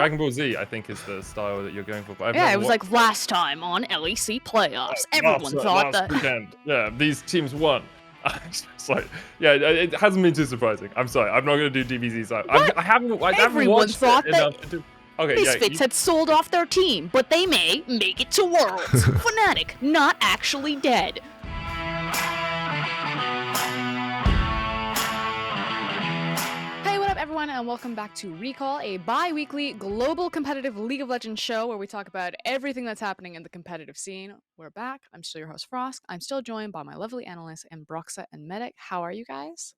Dragon Ball Z, I think, is the style that you're going for. But yeah, it was like last time on LEC Playoffs. Everyone thought that. Weekend. Yeah, these teams won. It's like, yeah, it hasn't been too surprising. I'm sorry, I'm not gonna do DBZ. So I haven't watched thought it that enough to do. Okay, Misfits had sold off their team, but they may make it to Worlds. Fnatic, not actually dead. Hey, what up, everyone, and welcome back to Recall, a bi-weekly global competitive League of Legends show where we talk about everything that's happening in the competitive scene. We're back. I'm still your host, Frosk. I'm still joined by my lovely analysts in Broxah and Medic. How are you guys?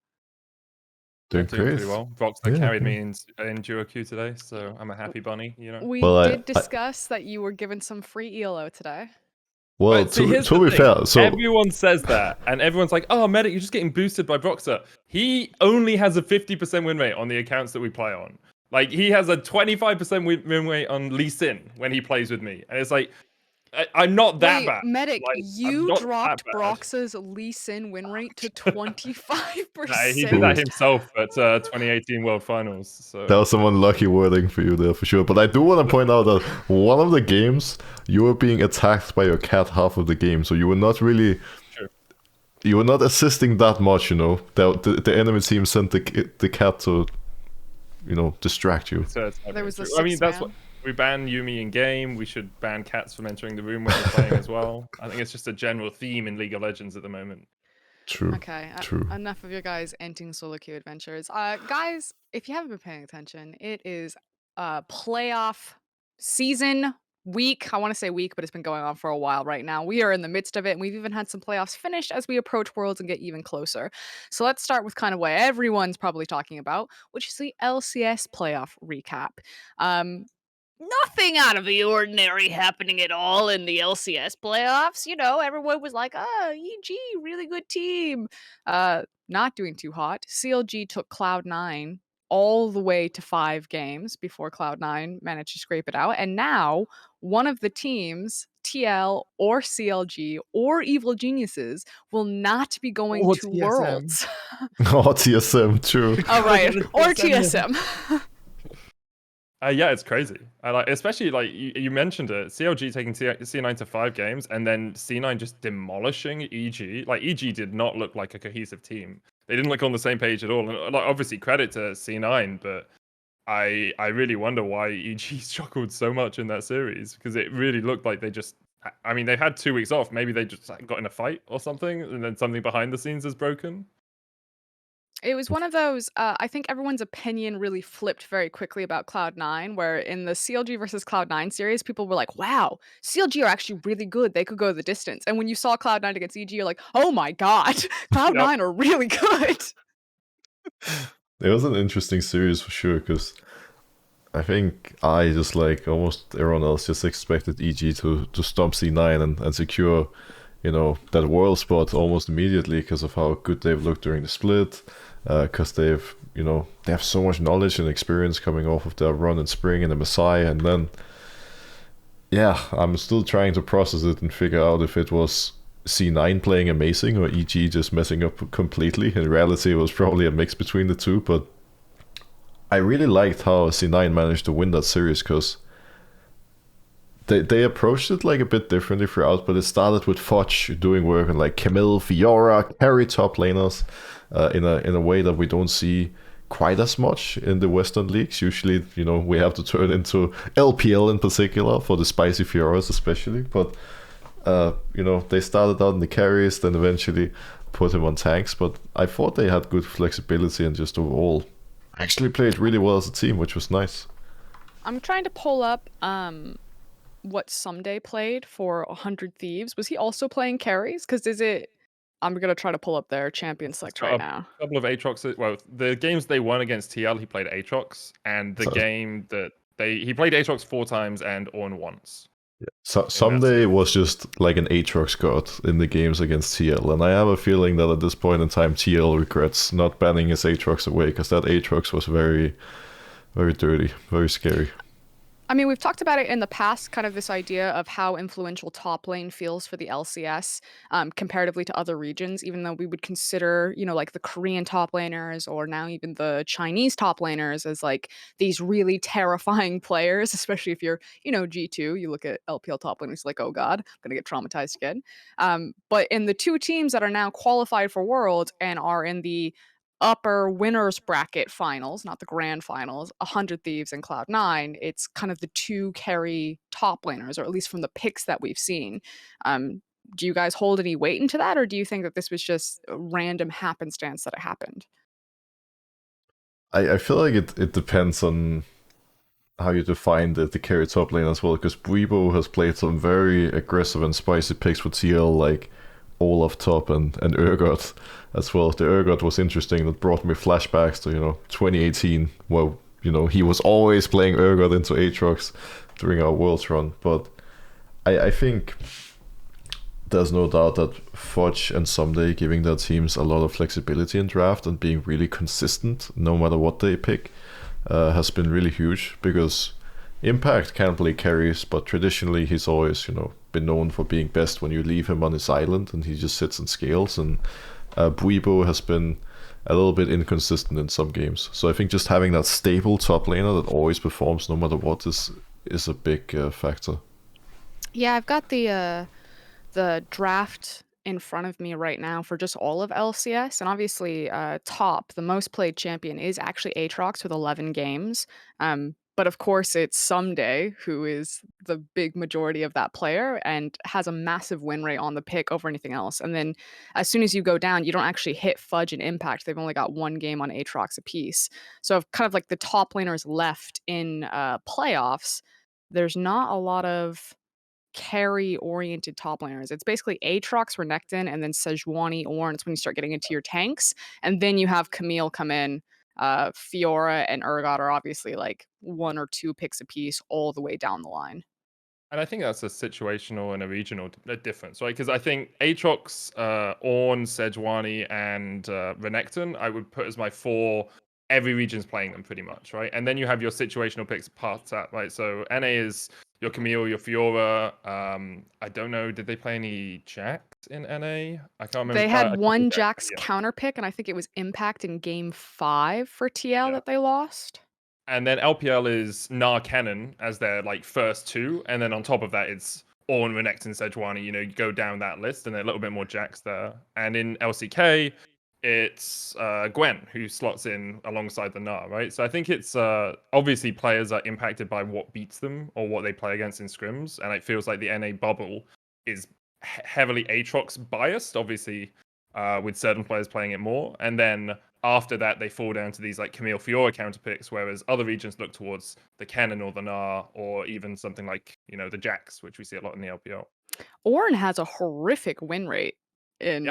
Doing pretty well. Broxah carried me in duo queue today, so I'm a happy bunny, you know. We did discuss that you were given some free ELO today. Well, to be fair, so everyone says that, and everyone's like, "Oh, Medic, you're just getting boosted by Broxah." He only has a 50% win rate on the accounts that we play on. Like, he has a 25% win rate on Lee Sin when he plays with me, and it's like, I'm not that bad. Medic, like, you dropped Broxah's Lee Sin win rate to 25%. Nah, he did that himself at 2018 World Finals. So that was some unlucky wording for you there for sure. But I do want to point out that one of the games you were being attacked by your cat half of the game, so you were not really, you were not assisting that much. You know, the enemy team sent the cat to, you know, distract you. There was that's what. We ban Yuumi in game. We should ban cats from entering the room when we're playing as well. I think it's just a general theme in League of Legends at the moment. True. Okay. True. Enough of your guys' ending solo queue adventures. Guys, if you haven't been paying attention, it is playoff season week. I want to say week, but it's been going on for a while right now. We are in the midst of it, and we've even had some playoffs finished as we approach Worlds and get even closer. So let's start with kind of what everyone's probably talking about, which is the LCS Playoff Recap. Nothing out of the ordinary happening at all in the LCS playoffs. You know, everyone was like, EG, really good team. Not doing too hot. CLG took Cloud9 all the way to 5 games before Cloud9 managed to scrape it out. And now one of the teams, TL or CLG or Evil Geniuses, will not be going to TSM. Worlds. Oh, TSM, true. All right, or TSM. Yeah, it's crazy. I like, especially like you mentioned it, CLG taking C9 to 5 games, and then C9 just demolishing EG. Like, EG did not look like a cohesive team. They didn't look on the same page at all. And like, obviously credit to C9, but I really wonder why EG struggled so much in that series, because it really looked like they just. I mean, they've had 2 weeks off. Maybe they just got in a fight or something, and then something behind the scenes is broken. It was one of those, I think everyone's opinion really flipped very quickly about Cloud9, where in the CLG versus Cloud9 series, people were like, wow, CLG are actually really good. They could go the distance. And when you saw Cloud9 against EG, you're like, oh my god, Cloud9 are really good. It was an interesting series for sure, because I think I, just like almost everyone else, just expected EG to stomp C9 and secure, you know, that world spot almost immediately because of how good they've looked during the split. Because they've, you know, they have so much knowledge and experience coming off of their run in Spring and the Messiah, and then, yeah, I'm still trying to process it and figure out if it was C9 playing amazing or EG just messing up completely. In reality, it was probably a mix between the two, but I really liked how C9 managed to win that series, because they approached it like a bit differently throughout, but it started with Fudge doing work on like Camille, Fiora, carry top laners in a way that we don't see quite as much in the Western leagues. Usually, you know, we have to turn into LPL in particular for the spicy Fioras especially, but you know, they started out in the carries, then eventually put him on tanks, but I thought they had good flexibility and just overall actually played really well as a team, which was nice. I'm trying to pull up what Someday played for 100 Thieves. Was he also playing carries? Because I'm going to try to pull up their champion select right now. A couple of Aatrox. Well, the games they won against TL, he played Aatrox, and the game that he played Aatrox 4 times and Ornn once. Yeah. So Someday was just like an Aatrox god in the games against TL, and I have a feeling that at this point in time TL regrets not banning his Aatrox away, because that Aatrox was very, very dirty, very scary. I mean, we've talked about it in the past, kind of this idea of how influential top lane feels for the LCS comparatively to other regions, even though we would consider, like the Korean top laners or now even the Chinese top laners as like these really terrifying players, especially if you're, G2. You look at LPL top laners like, oh God, I'm going to get traumatized again. But in the two teams that are now qualified for Worlds and are in the upper winners bracket finals, not the grand finals, 100 Thieves and Cloud9, it's kind of the two carry top laners, or at least from the picks that we've seen. Do you guys hold any weight into that, or do you think that this was just a random happenstance that it happened? I feel like it depends on how you define the carry top lane as well, because Bwibo has played some very aggressive and spicy picks for TL, like Olaf top and Urgot as well. The Urgot was interesting. That brought me flashbacks to 2018, where he was always playing Urgot into Aatrox during our Worlds run. But I think there's no doubt that Fudge and Someday giving their teams a lot of flexibility in draft and being really consistent no matter what they pick has been really huge, because Impact can play carries, but traditionally he's always been known for being best when you leave him on his island and he just sits and scales. And Bwibo has been a little bit inconsistent in some games. So I think just having that stable top laner that always performs no matter what is a big factor. Yeah, I've got the draft in front of me right now for just all of LCS, and obviously top, the most played champion is actually Aatrox with 11 games. But of course, it's Someday who is the big majority of that player and has a massive win rate on the pick over anything else. And then as soon as you go down, you don't actually hit Fudge and Impact. They've only got one game on Aatrox apiece. So kind of like the top laners left in playoffs, there's not a lot of carry-oriented top laners. It's basically Aatrox, Renekton, and then Sejuani, Ornn. It's when you start getting into your tanks. And then you have Camille come in. Fiora and Urgot are obviously like 1 or 2 picks apiece all the way down the line. And I think that's a situational and a regional difference, right? Because I think Aatrox, Ornn, Sejuani, and Renekton, I would put as my 4. Every region's playing them pretty much, right? And then you have your situational picks past that, right? So NA is your Camille, your Fiora. I don't know, did they play any Jax in NA? I can't remember. They had one Jax counter pick, and I think it was Impact in game 5 for TL that they lost. And then LPL is Gnar Kennen as their like first 2, and then on top of that it's Ornn, Renekton, Sejuani. You go down that list, and a little bit more Jax there. And in LCK, it's Gwen who slots in alongside the Gnar, right? So I think it's obviously players are impacted by what beats them or what they play against in scrims, and it feels like the NA bubble is heavily Aatrox biased, obviously, with certain players playing it more, and then after that they fall down to these like Camille Fiora counter picks, whereas other regions look towards the Kennen or the Gnar, or even something like the Jax, which we see a lot in the LPL. Ornn has a horrific win rate in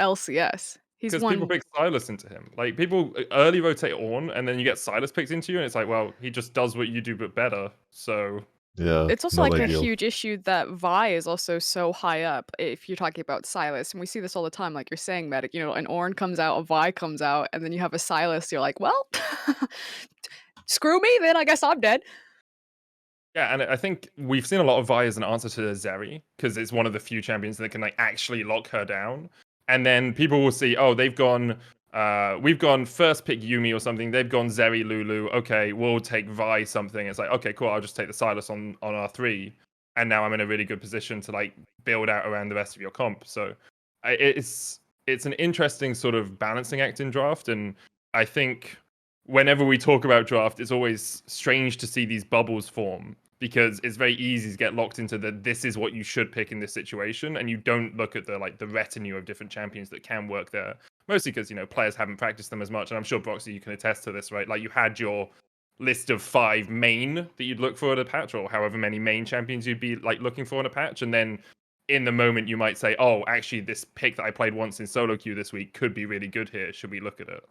LCS. Because people pick Sylas into him. Like, people early rotate Ornn, and then you get Sylas picked into you, and it's like, well, he just does what you do but better. So yeah, it's also like ideal. A huge issue that Vi is also so high up. If you're talking about Sylas, and we see this all the time, like you're saying, Medic. An Ornn comes out, a Vi comes out, and then you have a Sylas. You're like, well, screw me, then I guess I'm dead. Yeah, and I think we've seen a lot of Vi as an answer to Zeri, because it's one of the few champions that can like actually lock her down. And then people will see, oh, we've gone first pick Yuumi or something. They've gone Zeri, Lulu. Okay, we'll take Vi something. It's like, okay, cool. I'll just take the Sylas on R3. And now I'm in a really good position to like build out around the rest of your comp. So it's an interesting sort of balancing act in draft. And I think whenever we talk about draft, it's always strange to see these bubbles form, because it's very easy to get locked into this is what you should pick in this situation, and you don't look at the retinue of different champions that can work there. Mostly because players haven't practiced them as much, and I'm sure Broxah, you can attest to this, right? Like, you had your list of 5 main that you'd look for at a patch, or however many main champions you'd be like looking for in a patch, and then in the moment you might say, oh, actually this pick that I played once in solo queue this week could be really good here. Should we look at it?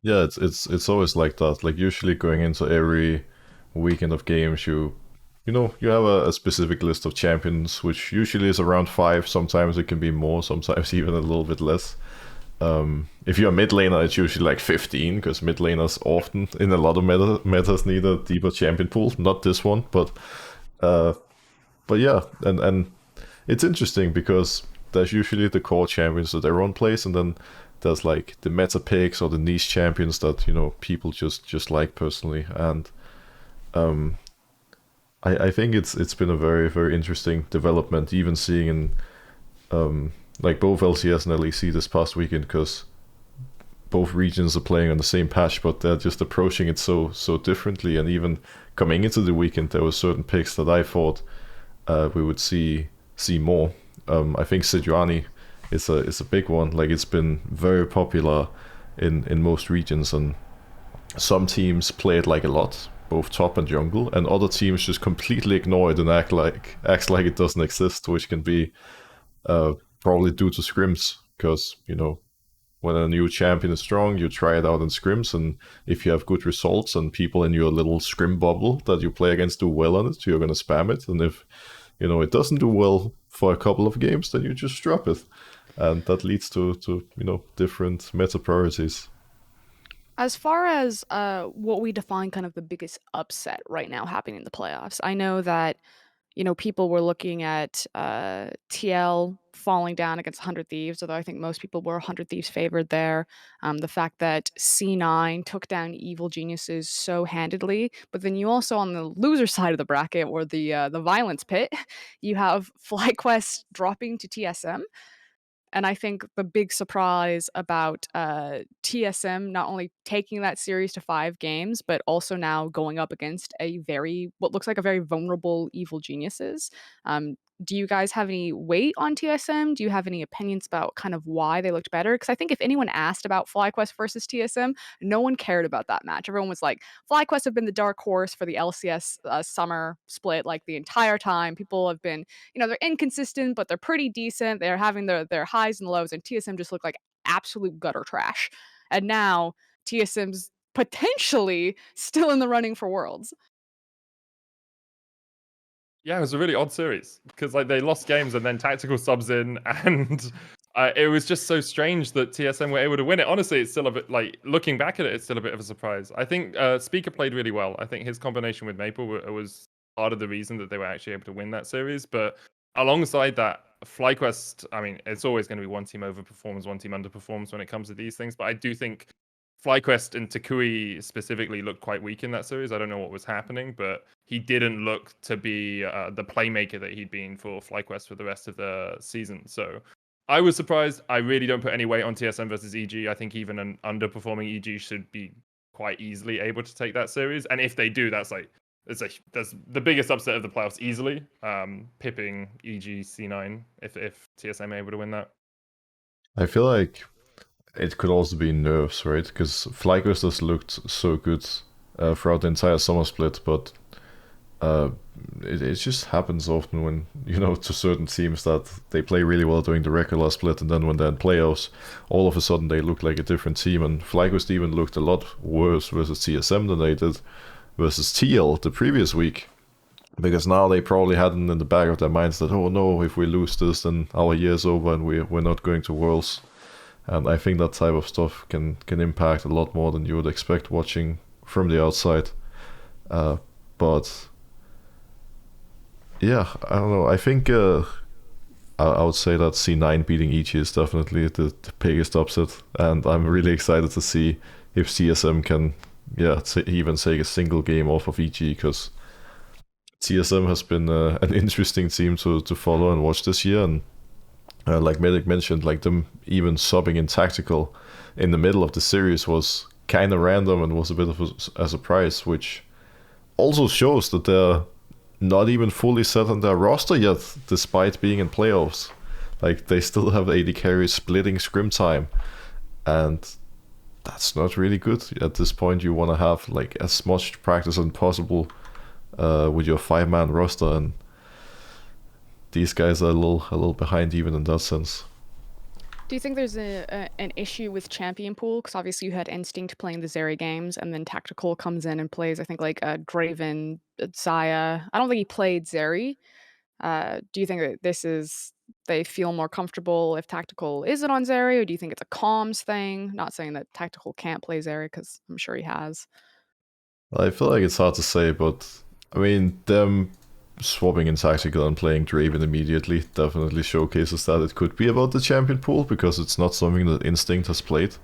Yeah, it's always like that. Like, usually going into every weekend of games, you have a specific list of champions, which usually is around 5. Sometimes it can be more, sometimes even a little bit less. If you're a mid laner, it's usually like 15, because mid laners often in a lot of metas need a deeper champion pool. Not this one, but yeah, and it's interesting because there's usually the core champions that everyone plays, and then there's like the meta picks or the niche champions that people just like personally. And I think it's been a very, very interesting development, even seeing in like both LCS and LEC this past weekend, because both regions are playing on the same patch, but they're just approaching it so differently. And even coming into the weekend, there were certain picks that I thought we would see more. I think Sejuani is a big one. Like, it's been very popular in most regions, and some teams play it like a lot, both top and jungle, and other teams just completely ignore it and acts like it doesn't exist, which can be probably due to scrims, because when a new champion is strong, you try it out in scrims, and if you have good results and people in your little scrim bubble that you play against do well on it, you're going to spam it. And if it doesn't do well for a couple of games, then you just drop it, and that leads to different meta priorities. As far as what we define kind of the biggest upset right now happening in the playoffs, I know that people were looking at TL falling down against 100 Thieves, although I think most people were 100 Thieves favored there. The fact that C9 took down Evil Geniuses so handedly, but then you also, on the loser side of the bracket, or the violence pit, you have FlyQuest dropping to TSM. And I think the big surprise about TSM not only taking that series to 5 games, but also now going up against what looks like a very vulnerable Evil Geniuses. Do you guys have any weight on TSM? Do you have any opinions about kind of why they looked better? Because I think if anyone asked about FlyQuest versus TSM, no one cared about that match. Everyone was like, FlyQuest have been the dark horse for the LCS summer split like the entire time. People have been, they're inconsistent, but they're pretty decent. They're having their highs and lows, and TSM just look like absolute gutter trash. And now TSM's potentially still in the running for Worlds. Yeah, it was a really odd series because they lost games and then tactical subs in, and it was just so strange that TSM were able to win it. Honestly, it's still a bit looking back at it, it's still a bit of a surprise. I think Speaker played really well. I think his combination with Maple was part of the reason that they were actually able to win that series. But alongside that, FlyQuest, I mean, it's always going to be one team overperforms, one team underperforms when it comes to these things. But I do think FlyQuest and Takui specifically looked quite weak in that series. I don't know what was happening, but he didn't look to be the playmaker that he'd been for FlyQuest for the rest of the season. So I was surprised. I really don't put any weight on TSM versus EG. I think even an underperforming EG should be quite easily able to take that series. And if they do, that's the biggest upset of the playoffs easily. Pipping EG C9 if TSM are able to win that. I feel like it could also be nerves, right? Because FlyQuest has looked so good throughout the entire summer split, but it just happens often when, to certain teams that they play really well during the regular split, and then when they're in playoffs, all of a sudden they look like a different team. And FlyQuest even looked a lot worse versus TSM than they did versus TL the previous week, because now they probably had in the back of their minds that, oh no, if we lose this, then our year's over and we're not going to Worlds. And I think that type of stuff can impact a lot more than you would expect watching from the outside. But yeah, I don't know. I think I would say that C9 beating EG is definitely the biggest upset, and I'm really excited to see if TSM can even take a single game off of EG, because TSM has been an interesting team to follow and watch this year. And like Medic mentioned, like them even subbing in tactical in the middle of the series was kind of random and was a bit of a surprise, which also shows that they're not even fully set on their roster yet, despite being in playoffs. Like, they still have AD carries splitting scrim time, and that's not really good. At this point, you want to have like as much practice as possible with your 5-man roster, and these guys are a little behind even in that sense. Do you think there's an issue with champion pool? Because obviously you had Instinct playing the Zeri games, and then Tactical comes in and plays, I think, like Draven, Zaya. I don't think he played Zeri. Do you think that this is they feel more comfortable if Tactical isn't on Zeri, or do you think it's a comms thing? Not saying that Tactical can't play Zeri, because I'm sure he has. I feel like it's hard to say, but I mean, them swapping in Tactical and playing Draven immediately definitely showcases that it could be about the champion pool, because it's not something that Instinct has played.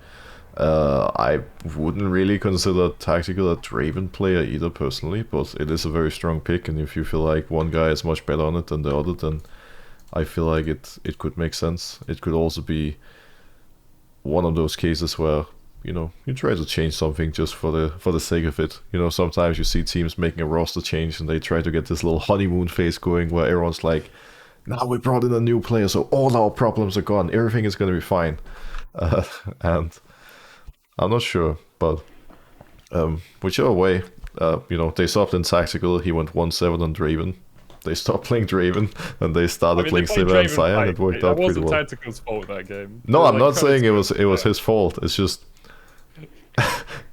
I wouldn't really consider Tactical a Draven player either personally, but it is a very strong pick, and if you feel like one guy is much better on it than the other, then I feel like it could make sense. It could also be one of those cases where, you know, you try to change something just for the sake of it. You know, sometimes you see teams making a roster change and they try to get this little honeymoon phase going where everyone's like, now we brought in a new player, so all our problems are gone, everything is going to be fine. And I'm not sure, but whichever way, you know, they stopped in Tactical, he went 1-7 on Draven. They stopped playing Draven and they started playing Sivir and Sion, and it worked out pretty well. That wasn't Tactical's fault, that game. No, I'm not saying it was his fault. It's just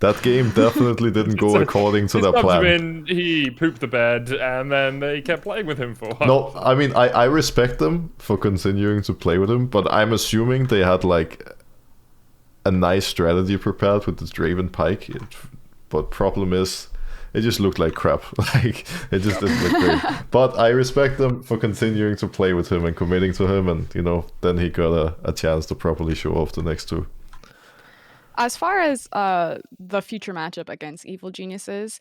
that game definitely didn't go according to their plan. He pooped the bed, and then they kept playing with him for a while. No, I mean, I respect them for continuing to play with him, but I'm assuming they had like a nice strategy prepared with this Draven Pike. But problem is, it just looked like crap. Like, it just didn't look great. But I respect them for continuing to play with him and committing to him, and, you know, then he got a chance to properly show off the next two. As far as the future matchup against Evil Geniuses,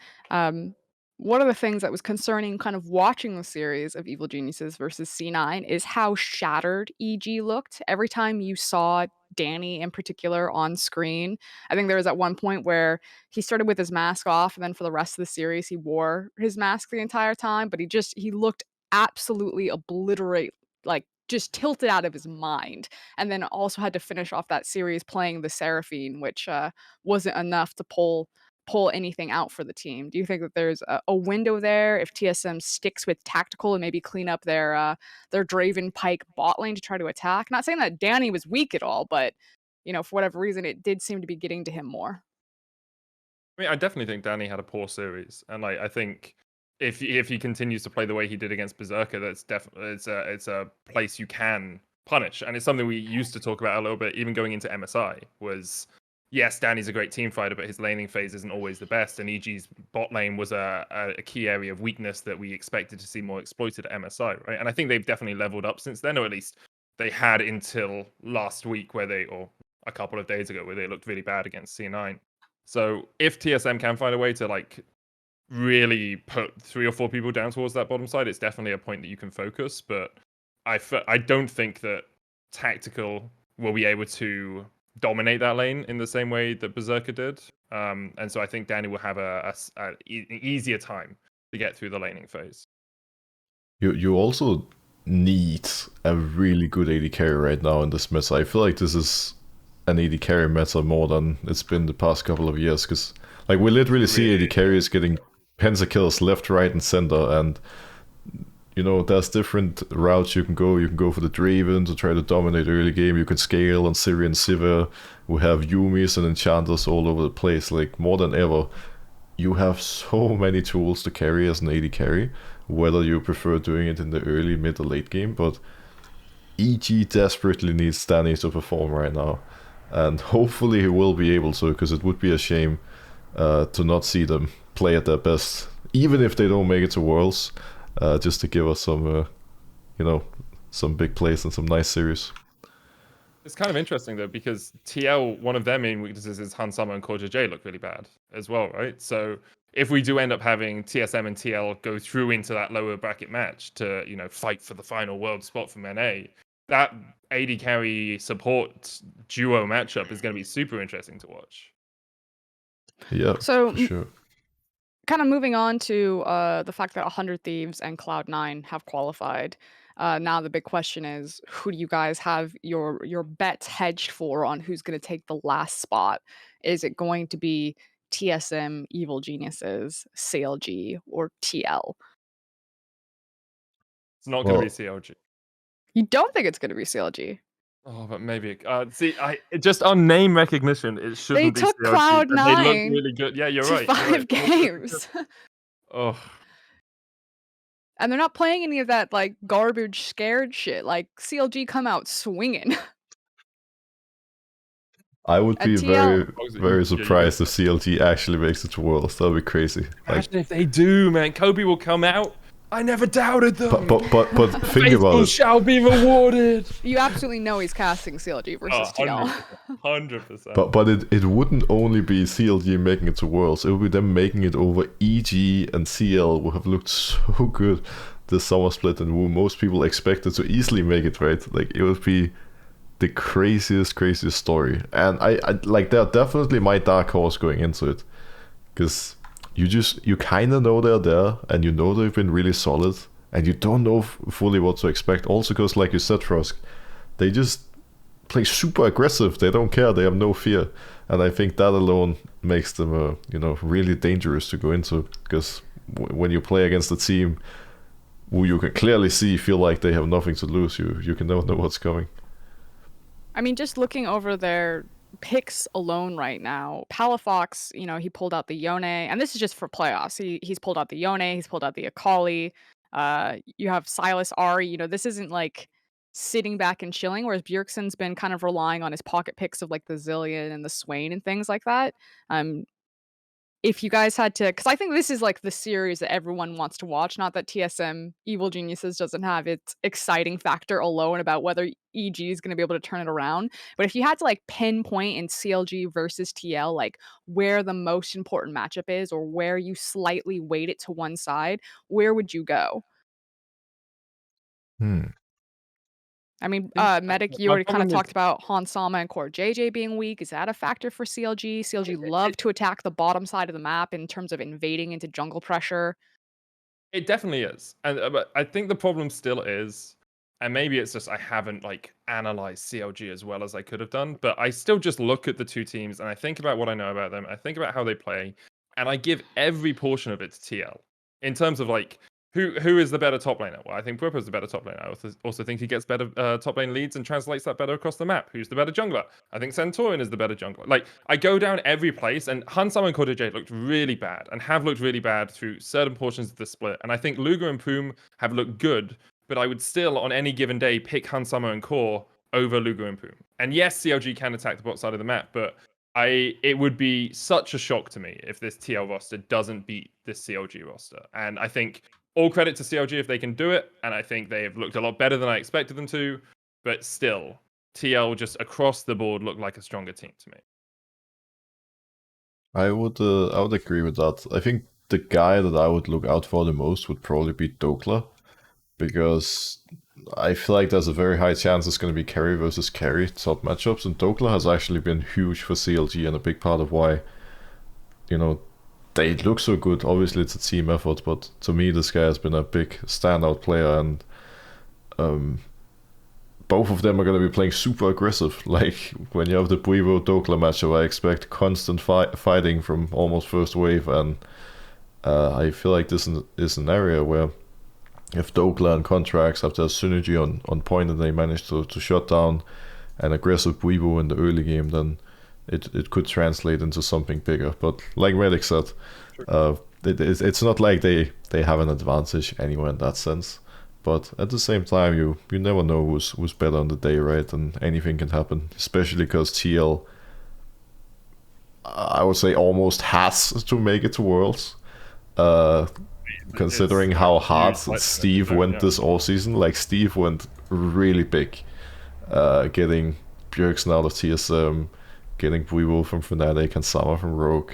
one of the things that was concerning kind of watching the series of Evil Geniuses versus C9 is how shattered EG looked. Every time you saw Danny in particular on screen, I think there was at one point where he started with his mask off, and then for the rest of the series he wore his mask the entire time, but he looked absolutely obliterate, like just tilted out of his mind, and then also had to finish off that series playing the Seraphine, which wasn't enough to pull anything out for the team. Do you think that there's a window there if TSM sticks with Tactical and maybe clean up their Draven Pike bot lane to try to attack? Not saying that Danny was weak at all, but, you know, for whatever reason, it did seem to be getting to him more. I mean, I definitely think Danny had a poor series, and like I think if he continues to play the way he did against Berserker, that's definitely it's a place you can punish, and it's something we used to talk about a little bit, even going into MSI. Was yes, Danny's a great team fighter, but his laning phase isn't always the best, and EG's bot lane was a key area of weakness that we expected to see more exploited at MSI, right? And I think they've definitely leveled up since then, or at least they had until last week, or a couple of days ago, where they looked really bad against C9. So if TSM can find a way to like really put 3 or 4 people down towards that bottom side, it's definitely a point that you can focus. But I don't think that Tactical will be able to dominate that lane in the same way that Berserker did. And so I think Danny will have an easier time to get through the laning phase. You also need a really good AD carry right now in this meta. I feel like this is an AD carry meta more than it's been the past couple of years, because like we literally see AD carries getting pentakills left, right, and center, and you know, there's different routes you can go. You can go for the Draven to try to dominate early game. You can scale on Siri and Sivir. We have Yumis and Enchanters all over the place. Like, more than ever, you have so many tools to carry as an AD carry, whether you prefer doing it in the early, mid, or late game. But EG desperately needs Danny to perform right now, and hopefully he will be able to, because it would be a shame to not see them play at their best, even if they don't make it to Worlds, just to give us some, you know, some big plays and some nice series. It's kind of interesting though, because TL, one of their main weaknesses is Hansama and Korja J look really bad as well, right? So if we do end up having TSM and TL go through into that lower bracket match to, you know, fight for the final world spot from NA, that AD carry support duo matchup is going to be super interesting to watch. Yeah, so for sure. Kind of moving on to the fact that 100 Thieves and Cloud9 have qualified. Now the big question is, who do you guys have your bets hedged for on who's going to take the last spot? Is it going to be TSM, Evil Geniuses, CLG, or TL? It's not going to be CLG. You don't think it's going to be CLG? Oh, but maybe. See, just on name recognition, it shouldn't be CLG. They took Cloud9. They look really good. Yeah, you're right. 5 games. Oh, And they're not playing any of that like garbage scared shit. Like CLG come out swinging. I would At be TL. very surprised if CLG actually makes it to Worlds. That would be crazy. Imagine if they do, man. Kobe will come out. I never doubted them. But think about it. Shall be rewarded. You absolutely know he's casting CLG versus TL. 100%. But it wouldn't only be CLG making it to Worlds. It would be them making it over. EG and CL would have looked so good this summer split, and who most people expected to easily make it, right? Like, it would be the craziest story. And I like, they're definitely my dark horse going into it, because you kind of know they're there, and you know they've been really solid, and you don't know fully what to expect. Also, because like you said, Frosk, they just play super aggressive. They don't care. They have no fear, and I think that alone makes them really dangerous to go into, because when you play against a team who you can clearly feel like they have nothing to lose, you can never know what's coming. I mean, just looking over their picks alone right now, Palafox, he pulled out the Yone, and this is just for playoffs. He's pulled out the Yone, he's pulled out the Akali. You have Silas Ari. This isn't like sitting back and chilling, whereas Bjergsen's been kind of relying on his pocket picks of like the Zillion and the Swain and things like that. If you guys had to, because I think this is like the series that everyone wants to watch, not that TSM Evil Geniuses doesn't have its exciting factor alone about whether EG is going to be able to turn it around. But if you had to like pinpoint in CLG versus TL, like where the most important matchup is, or where you slightly weight it to one side, where would you go? I mean, Medic, you already kind of talked about Hansama and Core JJ being weak. Is that a factor for CLG? CLG love to attack the bottom side of the map in terms of invading into jungle pressure. It definitely is. And but I think the problem still is, and maybe it's just I haven't like analyzed CLG as well as I could have done, but I still just look at the two teams and I think about what I know about them. I think about how they play, and I give every portion of it to TL in terms of like who is the better top laner. Well, I think Purple is the better top laner. I also think he gets better top lane leads and translates that better across the map. Who's the better jungler? I think Centaurian is the better jungler. Like, I go down every place, and Hansama and KoDJ looked really bad and have looked really bad through certain portions of the split. And I think Luger and Poom have looked good, but I would still, on any given day, pick Hansama and Core over Luger and Poom. And yes, CLG can attack the bot side of the map, but it would be such a shock to me if this TL roster doesn't beat this CLG roster. And I think all credit to CLG if they can do it, and I think they have looked a lot better than I expected them to, but still, TL just across the board look like a stronger team to me. I would agree with that. I think the guy that I would look out for the most would probably be Dokla, because I feel like there's a very high chance it's going to be carry versus carry top matchups, and Dokla has actually been huge for CLG and a big part of why, they look so good. Obviously, it's a team effort, but to me, this guy has been a big standout player, and both of them are going to be playing super aggressive. Like, when you have the Buivo Dokla matchup, I expect constant fighting from almost first wave, and I feel like this is an area where if Dokla and Contracts have their synergy on point and they manage to shut down an aggressive Buivo in the early game, then it could translate into something bigger. But like Medic said, it's not like they have an advantage anywhere in that sense. But at the same time, you never know who's better on the day, right? And anything can happen, especially because TL, I would say, almost has to make it to Worlds. Considering how hard Steve went this all season. Like, Steve went really big, getting Bjergsen out of TSM, getting Buivo from Fnatic and Sama from Rogue.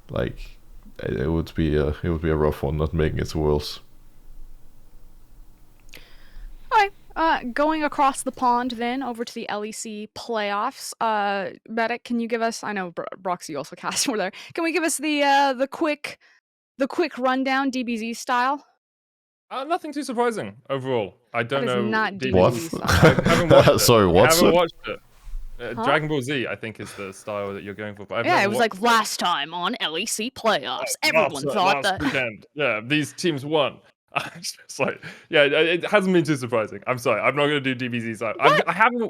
Like, it would be a rough one not making it to Worlds. Alright, going across the pond then over to the LEC playoffs. Medic, can you give us? I know Broxah, you also cast over there. Can we give us the quick rundown DBZ style? Nothing too surprising overall. I don't know. Not what? I haven't watched it. Sorry, what? I haven't watched it. Dragon Ball Z, I think, is the style that you're going for. But yeah, it was like last time on LEC Playoffs. Everyone thought that. Weekend. Yeah, these teams won. It's like, yeah, it hasn't been too surprising. I'm sorry, I'm not going to do DBZ style. I haven't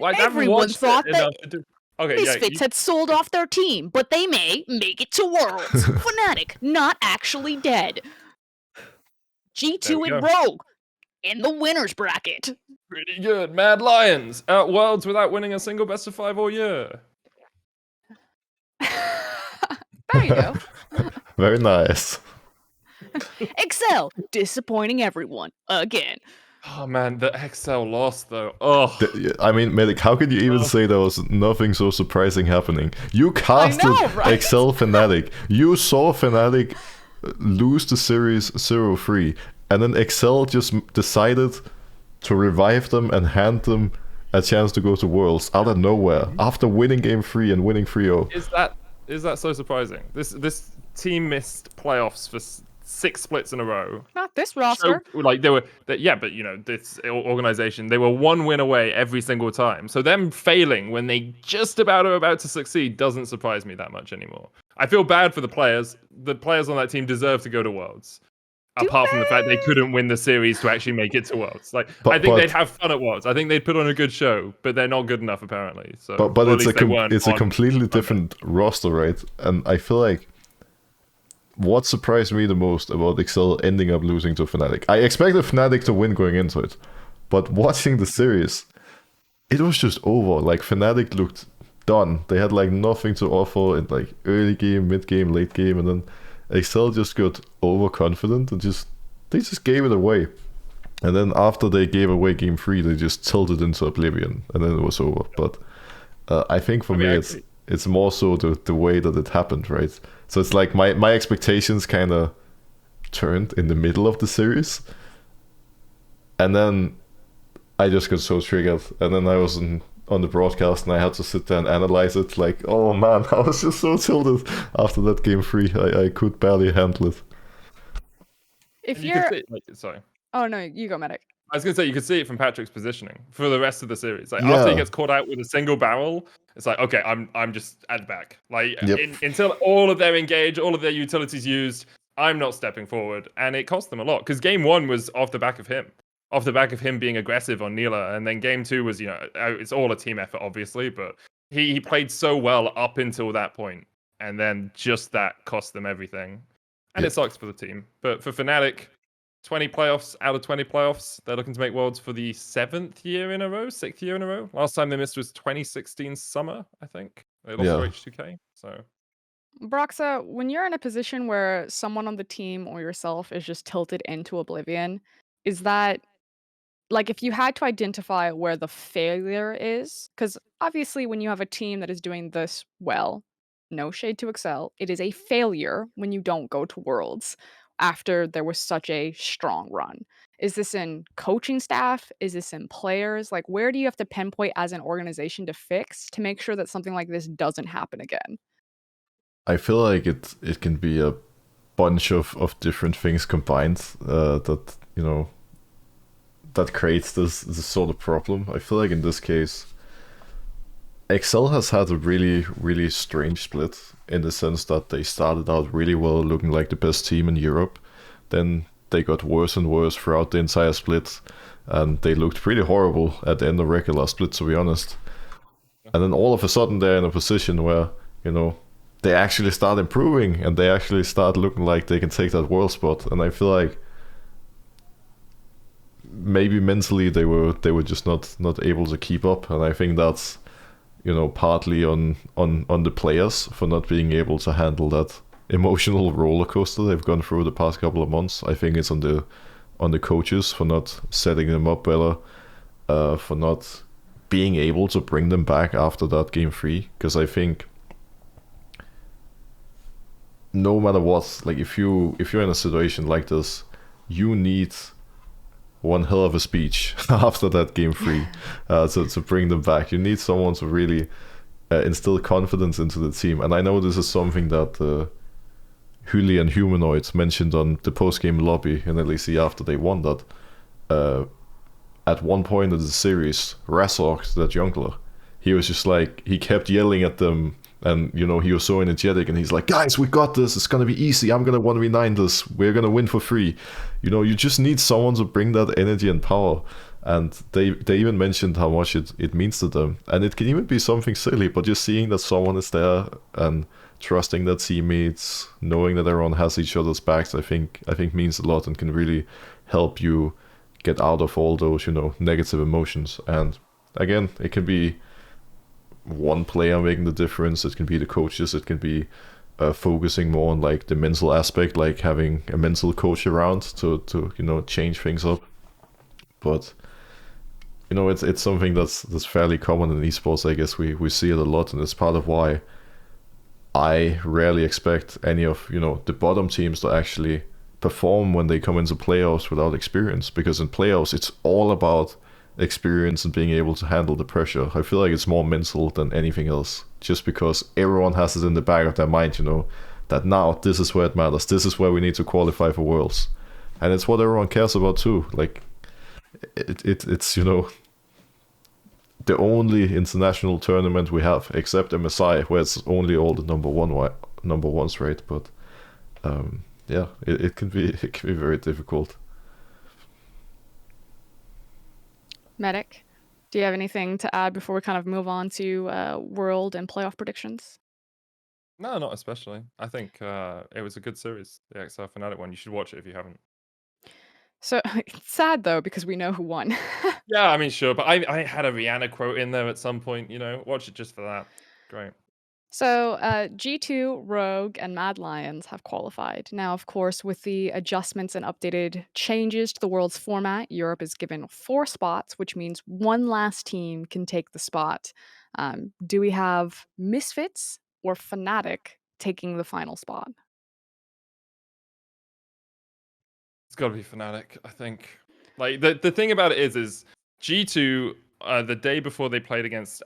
watched thought it that enough to do. Okay, Misfits had sold off their team, but they may make it to Worlds. Fnatic not actually dead. G2 we and go. Rogue in the winners bracket. Pretty good. Mad Lions at Worlds without winning a single best of 5 all year. There you go. Very nice. Excel disappointing everyone again. Oh man, the XL loss though. Oh, I mean, Medic, how could you even say there was nothing so surprising happening? You casted right? Excel Fnatic. You saw Fnatic lose the series 0-3, and then Excel just decided to revive them and hand them a chance to go to Worlds out of nowhere after winning Game 3 and winning 3-0. is that so surprising? This team missed playoffs for 6 splits in a row. Not this roster. So, like but you know, this organization, they were 1 win away every single time. So them failing when they just about are about to succeed doesn't surprise me that much anymore. I feel bad for the players. The players on that team deserve to go to Worlds. Apart from the fact they couldn't win the series to actually make it to Worlds. Like, I think they'd have fun at Worlds. I think they'd put on a good show, but they're not good enough apparently. So, but it's a completely different roster, right? And I feel like what surprised me the most about Excel ending up losing to Fnatic, I expected Fnatic to win going into it, but watching the series, it was just over. Like, Fnatic looked done. They had like nothing to offer in like early game, mid game, late game, and then Excel just got overconfident and they just gave it away. And then after they gave away Game 3, they just tilted into oblivion, and then it was over. But I think for me, it's more so the way that it happened, right? So it's like my expectations kind of turned in the middle of the series, and then I just got so triggered, and then I was on the broadcast and I had to sit there and analyze it. Like, oh man, I was just so tilted after that Game 3. I could barely handle it. If you're sorry. Oh no, you go, Medic. I was gonna say, you could see it from Patrick's positioning for the rest of the series. Like, after he gets caught out with a single barrel, it's like, okay, I'm just at the back. Like, until all of their engage, all of their utilities used, I'm not stepping forward, and it cost them a lot. Because Game 1 was off the back of him being aggressive on Neela, and then Game 2 was, it's all a team effort, obviously, but he played so well up until that point, and then just that cost them everything, and it sucks for the team. But for Fnatic, 20 playoffs out of 20 playoffs. They're looking to make Worlds for the 6th year in a row. Last time they missed was 2016 summer, I think. They lost to H2K. So, Broxah, when you're in a position where someone on the team or yourself is just tilted into oblivion, is that, like, if you had to identify where the failure is, because obviously when you have a team that is doing this well, no shade to Excel, it is a failure when you don't go to Worlds after there was such a strong run. Is this in coaching staff? Is this in players? Like, where do you have to pinpoint as an organization to fix to make sure that something like this doesn't happen again? I feel like it can be a bunch of different things combined that, that creates this sort of problem. I feel like in this case, Excel has had a really, really strange split in the sense that they started out really well, looking like the best team in Europe. Then they got worse and worse throughout the entire split, and they looked pretty horrible at the end of regular split, to be honest. And then all of a sudden they're in a position where, they actually start improving and they actually start looking like they can take that world spot. And I feel like maybe mentally they were just not able to keep up, and I think that's partly on the players for not being able to handle that emotional roller coaster they've gone through the past couple of months. I think it's on the coaches for not setting them up better, for not being able to bring them back after that Game 3, because I think no matter what, like if you're in a situation like this, you need one hell of a speech after that Game 3 to bring them back. You need someone to really instill confidence into the team. And I know this is something that Huli and Humanoids mentioned on the post-game lobby in LEC after they won that. At one point of the series, Razork, that jungler, he was just like, he kept yelling at them, and he was so energetic, and he's like, guys, we got this, it's gonna be easy, I'm gonna 1v9 this, we're gonna win for free. You just need someone to bring that energy and power, And they even mentioned how much it means to them. And it can even be something silly, but just seeing that someone is there and trusting their teammates, knowing that everyone has each other's backs, I think means a lot and can really help you get out of all those, negative emotions. And again, it can be one player making the difference. It can be the coaches. It can be focusing more on like the mental aspect, like having a mental coach around to change things up. But it's something that's fairly common in esports. I guess we see it a lot, and it's part of why I rarely expect any of the bottom teams to actually perform when they come into playoffs without experience, because in playoffs it's all about experience and being able to handle the pressure. I feel like it's more mental than anything else, just because everyone has it in the back of their mind, that now this is where it matters, this is where we need to qualify for Worlds, and it's what everyone cares about too. Like it's the only international tournament we have, except MSI, where it's only all the number ones, right? But yeah, it can be very difficult. Medic, do you have anything to add before we kind of move on to world and playoff predictions? No, not especially. I think it was a good series, the XL Fnatic one. You should watch it if you haven't. So it's sad though, because we know who won. Yeah, I mean, sure, but I had a Rihanna quote in there at some point. Watch it just for that. Great. So G2, Rogue, and Mad Lions have qualified. Now, of course, with the adjustments and updated changes to the world's format, Europe is given 4 spots, which means one last team can take the spot. Do we have Misfits or Fnatic taking the final spot? It's got to be Fnatic, I think. Like the thing about it is G2 the day before they played against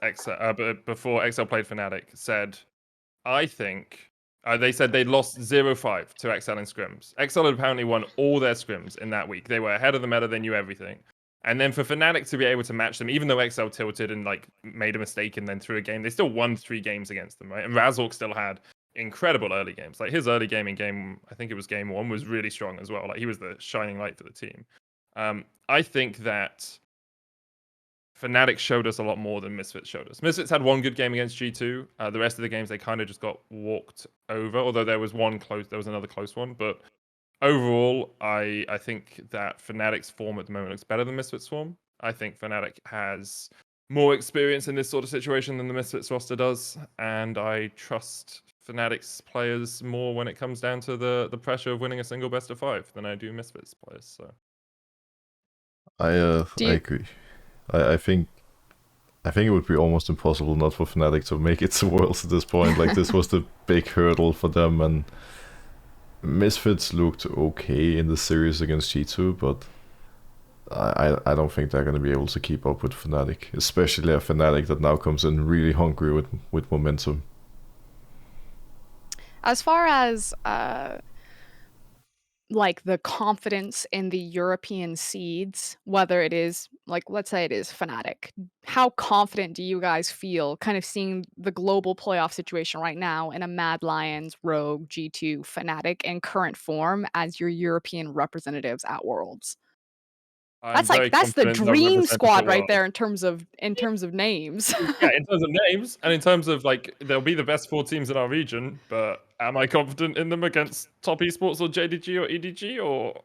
before XL played Fnatic said, I think they said they lost 0-5 to XL in scrims. XL had apparently won all their scrims in that week. They were ahead of the meta, they knew everything. And then for Fnatic to be able to match them, even though XL tilted and like made a mistake and then threw a game, they still won 3 games against them, right? And Razork still had incredible early games. Like his early game in I think it was game 1, was really strong as well. Like he was the shining light for the team. I think that Fnatic showed us a lot more than Misfits showed us. Misfits had one good game against G2. The rest of the games they kind of just got walked over. Although there was another close one. But overall, I think that Fnatic's form at the moment looks better than Misfits' form. I think Fnatic has more experience in this sort of situation than the Misfits roster does, and I trust Fnatic's players more when it comes down to the pressure of winning a single best of 5 than I do Misfits players. So I agree. I think it would be almost impossible not for Fnatic to make it to Worlds at this point. Like this was the big hurdle for them, and Misfits looked okay in the series against G2, but I don't think they're going to be able to keep up with Fnatic, especially a Fnatic that now comes in really hungry with momentum. As far as like the confidence in the European seeds, whether it is like, let's say it is Fnatic, how confident do you guys feel kind of seeing the global playoff situation right now in a Mad Lions, Rogue, G2, Fnatic in current form as your European representatives at Worlds? I'm very That's the confident they'll dream represent the squad right world. there in terms of names. Yeah, in terms of names and in terms of like they'll be the best 4 teams in our region, but am I confident in them against top esports or JDG or EDG or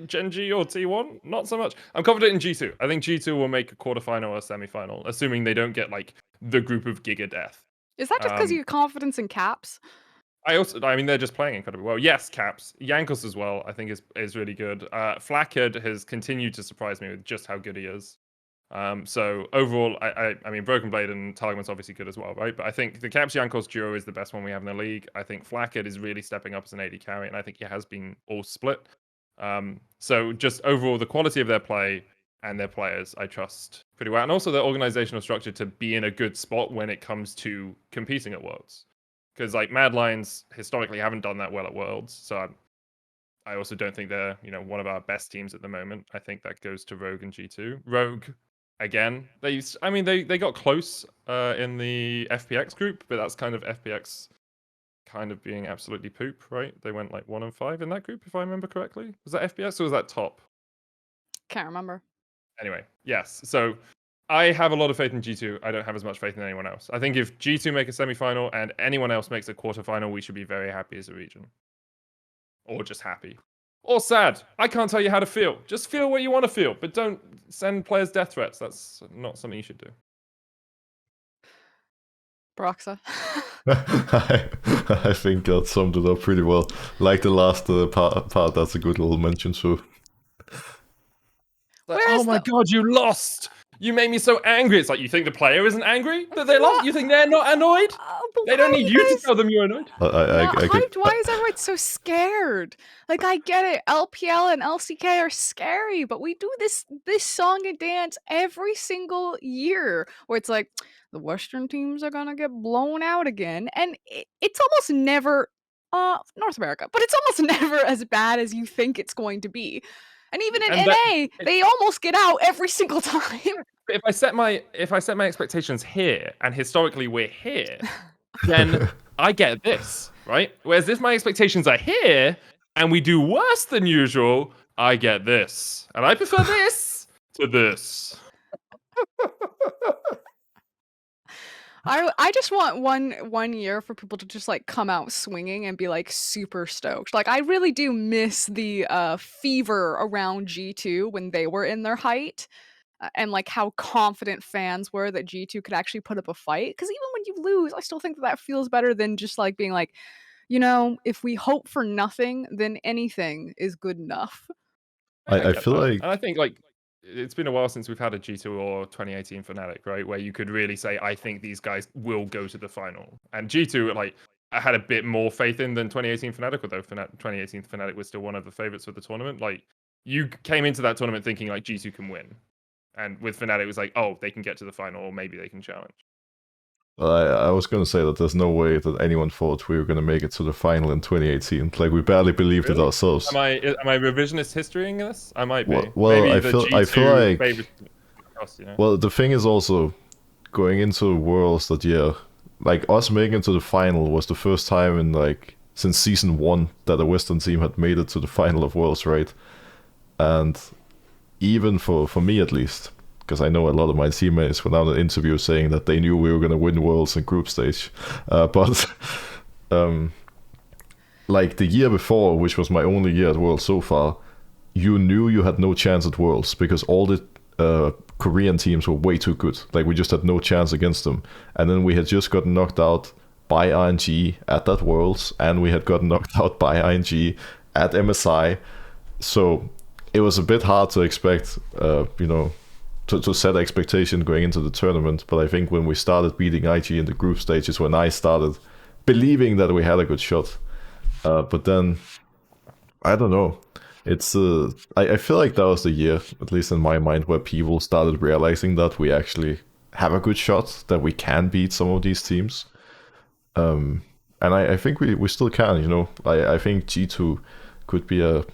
Gen G or T1? Not so much. I'm confident in G2. I think G2 will make a quarterfinal or a semifinal, assuming they don't get like the group of Giga Death. Is that just because of your confidence in Caps? I mean, they're just playing incredibly well. Yes, Caps. Jankos as well, I think is really good. Flackhead has continued to surprise me with just how good he is. So overall, I mean, Broken Blade and Targetman's obviously good as well, right? But I think the Caps Jankos duo is the best one we have in the league. I think Flackhead is really stepping up as an AD carry, and I think he has been all split. So just overall, the quality of their play and their players, I trust pretty well, and also their organizational structure to be in a good spot when it comes to competing at Worlds. Because like Mad Lions historically haven't done that well at Worlds, so I also don't think they're one of our best teams at the moment. I think that goes to Rogue and G2. Rogue, again, they got close in the FPX group, but that's kind of FPX kind of being absolutely poop, right? They went like 1-5 in that group, if I remember correctly. Was that FPX or was that top? Can't remember. Anyway, yes. So I have a lot of faith in G2. I don't have as much faith in anyone else. I think if G2 make a semi-final and anyone else makes a quarterfinal, we should be very happy as a region. Or just happy. Or sad. I can't tell you how to feel. Just feel what you want to feel, but don't send players death threats. That's not something you should do. Broxah. I think that summed it up pretty well. Like the last part, that's a good little mention too. Like, oh my god, you lost! You made me so angry. It's like, you think the player isn't angry that they lost? You think they're not annoyed? They don't need you to tell them you're annoyed. Why is everyone so scared? Like, I get it. LPL and LCK are scary, but we do this song and dance every single year where it's like, the Western teams are gonna get blown out again. And it's almost never North America, but it's almost never as bad as you think it's going to be. And even in NA, they almost get out every single time. If I set my expectations here, and historically we're here, then I get this, right? Whereas if my expectations are here and we do worse than usual, I get this, and I prefer this to this. I just want one year for people to just like come out swinging and be like super stoked. Like, I really do miss the fever around G2 when they were in their height, and like how confident fans were that G2 could actually put up a fight. Because even when you lose, I still think that feels better than just like being like, you know, if we hope for nothing, then anything is good enough. I feel like, and I think like it's been a while since we've had a G2 or 2018 Fnatic, right? Where you could really say, I think these guys will go to the final. And G2, like, I had a bit more faith in than 2018 Fnatic, although 2018 Fnatic was still one of the favorites for the tournament. Like, you came into that tournament thinking like G2 can win. And with Fnatic, it was like, oh, they can get to the final, or maybe they can challenge. I was going to say that there's no way that anyone thought we were going to make it to the final in 2018. Like, we barely believed it ourselves. Am I revisionist historying this? I might be. Well, maybe I feel like. Us, you know? Well, the thing is also going into Worlds that year, like us making it to the final was the first time in like since season 1 that a Western team had made it to the final of Worlds, right? And even for me at least, because I know a lot of my teammates went out in interviews saying that they knew we were going to win Worlds in group stage. But like the year before, which was my only year at Worlds so far, you knew you had no chance at Worlds because all the Korean teams were way too good. Like, we just had no chance against them. And then we had just gotten knocked out by ING at that Worlds, and we had gotten knocked out by ING at MSI. So it was a bit hard to expect, to set expectation going into the tournament. But I think when we started beating IG in the group stage is when I started believing that we had a good shot. But then, I don't know. It's I feel like that was the year, at least in my mind, where people started realizing that we actually have a good shot, that we can beat some of these teams. And I think we still can, you know. I think G2 could be a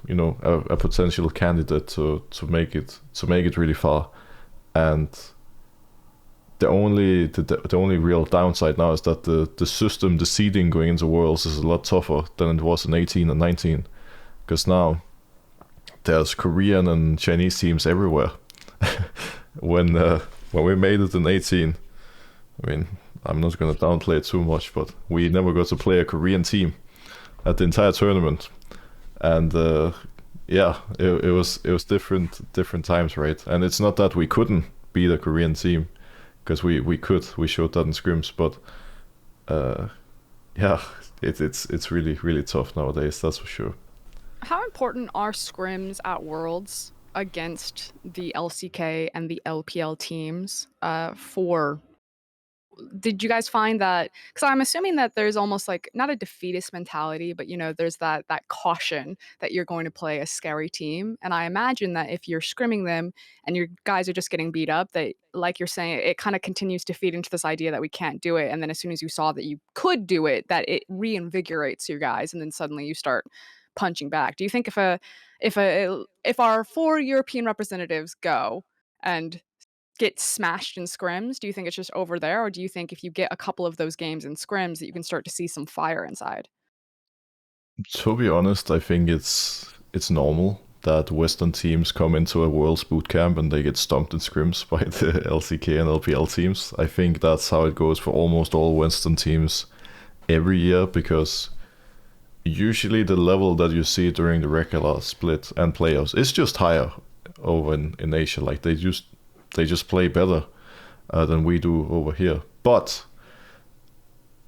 potential candidate to make it really far. And the only real downside now is that the system, the seeding going into Worlds is a lot tougher than it was in 18 and 19, because now there's Korean and Chinese teams everywhere. When we made it in 18, I mean, I'm not going to downplay it too much, but we never got to play a Korean team at the entire tournament. And it was different times, right? And it's not that we couldn't beat a Korean team, because we could. We showed that in scrims, but it's really, really tough nowadays, that's for sure. How important are scrims at Worlds against the LCK and the LPL teams did you guys find that, because I'm assuming that there's almost like not a defeatist mentality, but there's that caution that you're going to play a scary team, and I imagine that if you're scrimming them and your guys are just getting beat up, that, like you're saying, it kind of continues to feed into this idea that we can't do it, and then as soon as you saw that you could do it, that it reinvigorates your guys, and then suddenly you start punching back. Do you think if our 4 European representatives go and get smashed in scrims, do you think it's just over there, or do you think if you get a couple of those games in scrims that you can start to see some fire inside? To be honest, I think it's normal, that Western teams come into a Worlds bootcamp and they get stomped in scrims by the LCK and LPL teams. I think that's how it goes for almost all Western teams every year, because usually the level that you see during the regular split and playoffs is just higher over in Asia. Like they just play better than we do over here. But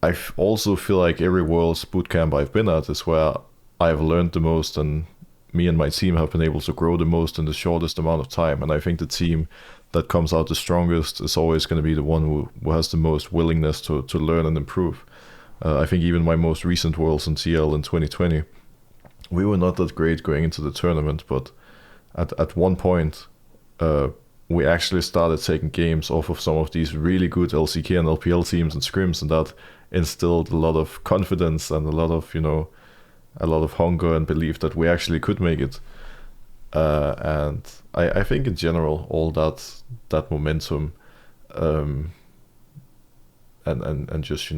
I also feel like every Worlds bootcamp I've been at is where I've learned the most, and me and my team have been able to grow the most in the shortest amount of time. And I think the team that comes out the strongest is always going to be the one who has the most willingness to learn and improve. I think even my most recent Worlds in TL in 2020, we were not that great going into the tournament, but at one point, we actually started taking games off of some of these really good LCK and LPL teams and scrims, and that instilled a lot of confidence and a lot of hunger and belief that we actually could make it. And I think in general, all that momentum and just,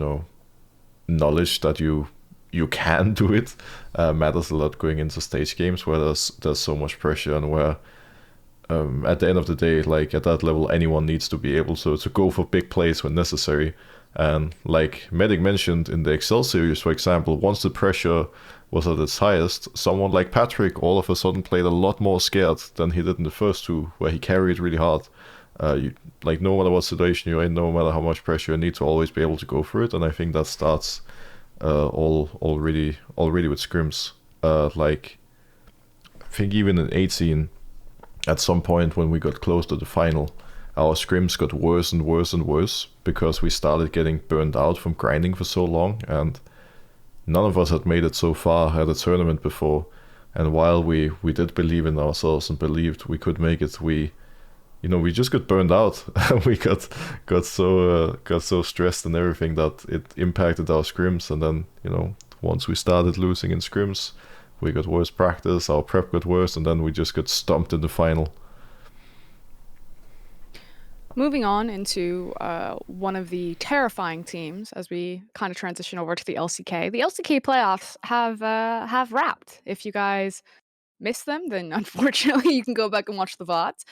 knowledge that you can do it matters a lot going into stage games where there's so much pressure, and where at the end of the day, like at that level, anyone needs to be able to go for big plays when necessary. And like Medic mentioned in the Excel series, for example, once the pressure was at its highest, someone like Patrick all of a sudden played a lot more scared than he did in the first two, where he carried really hard. Like no matter what situation you're in, no matter how much pressure, you need to always be able to go for it. And I think that starts already with scrims. Like I think even in 18, at some point when we got close to the final, our scrims got worse and worse and worse because we started getting burned out from grinding for so long, and none of us had made it so far at a tournament before. And while we did believe in ourselves and believed we could make it, we just got burned out. We got so stressed and everything that it impacted our scrims. And then, once we started losing in scrims, we got worse practice, our prep got worse, and then we just got stomped in the final. Moving on into one of the terrifying teams as we kind of transition over to the LCK. The LCK playoffs have wrapped. If you guys missed them, then unfortunately you can go back and watch the VODs.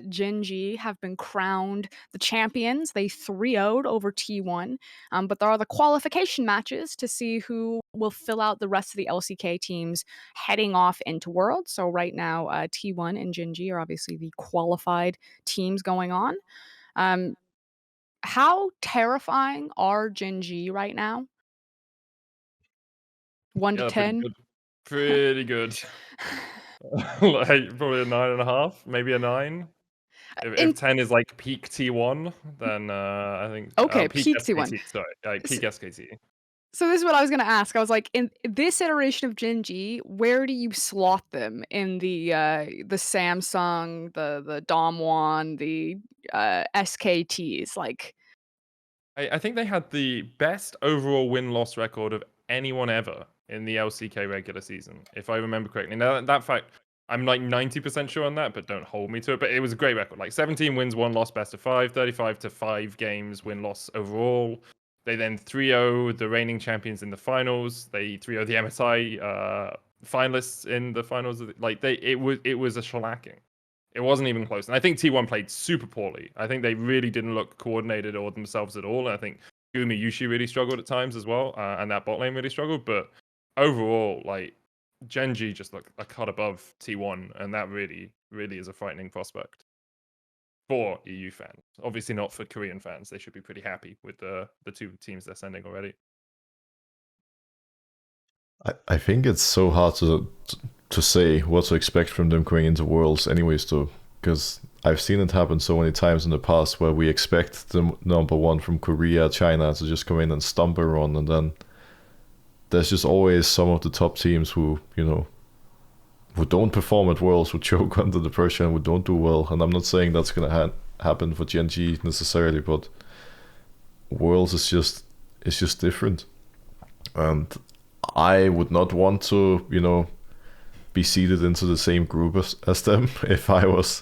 Gen.G have been crowned the champions. They 3-0'd over T1, but there are the qualification matches to see who will fill out the rest of the LCK teams heading off into Worlds. So right now, T1 and Gen.G are obviously the qualified teams going on. How terrifying are Gen.G right now? 1 to 10? Pretty good. Like probably a 9.5, maybe a 9. If 10 is like peak T1, then I think Okay, peak peak SKT, T1. sorry, peak SKT. So this is what I was going to ask. I was like, in this iteration of Gen.G, where do you slot them in the Samsung, the Damwon, the SKTs? Like, I think they had the best overall win-loss record of anyone ever in the LCK regular season, if I remember correctly. Now, that fact, I'm like 90% sure on that, but don't hold me to it. But it was a great record. Like 17 wins, 1 loss, best of 5, 35 to 5 games, win-loss overall. They then 3-0 the reigning champions in the finals. They 3-0 the MSI finalists in the finals. It was a shellacking. It wasn't even close. And I think T1 played super poorly. I think they really didn't look coordinated or themselves at all. And I think Gumi Yushi really struggled at times as well. And that bot lane really struggled. But overall, like, Gen.G just looked a cut above T1. And that really, really is a frightening prospect for EU fans. Obviously not for Korean fans. They should be pretty happy with the two teams they're sending already. I think it's so hard to say what to expect from them going into Worlds anyways, though, because I've seen it happen so many times in the past where we expect the number one from Korea, China to just come in and stomp everyone, and then there's just always some of the top teams who don't perform at Worlds, who choke under the pressure and who don't do well. And I'm not saying that's going to happen for Gen.G necessarily, but Worlds is just different. And I would not want to, be seeded into the same group as them if I was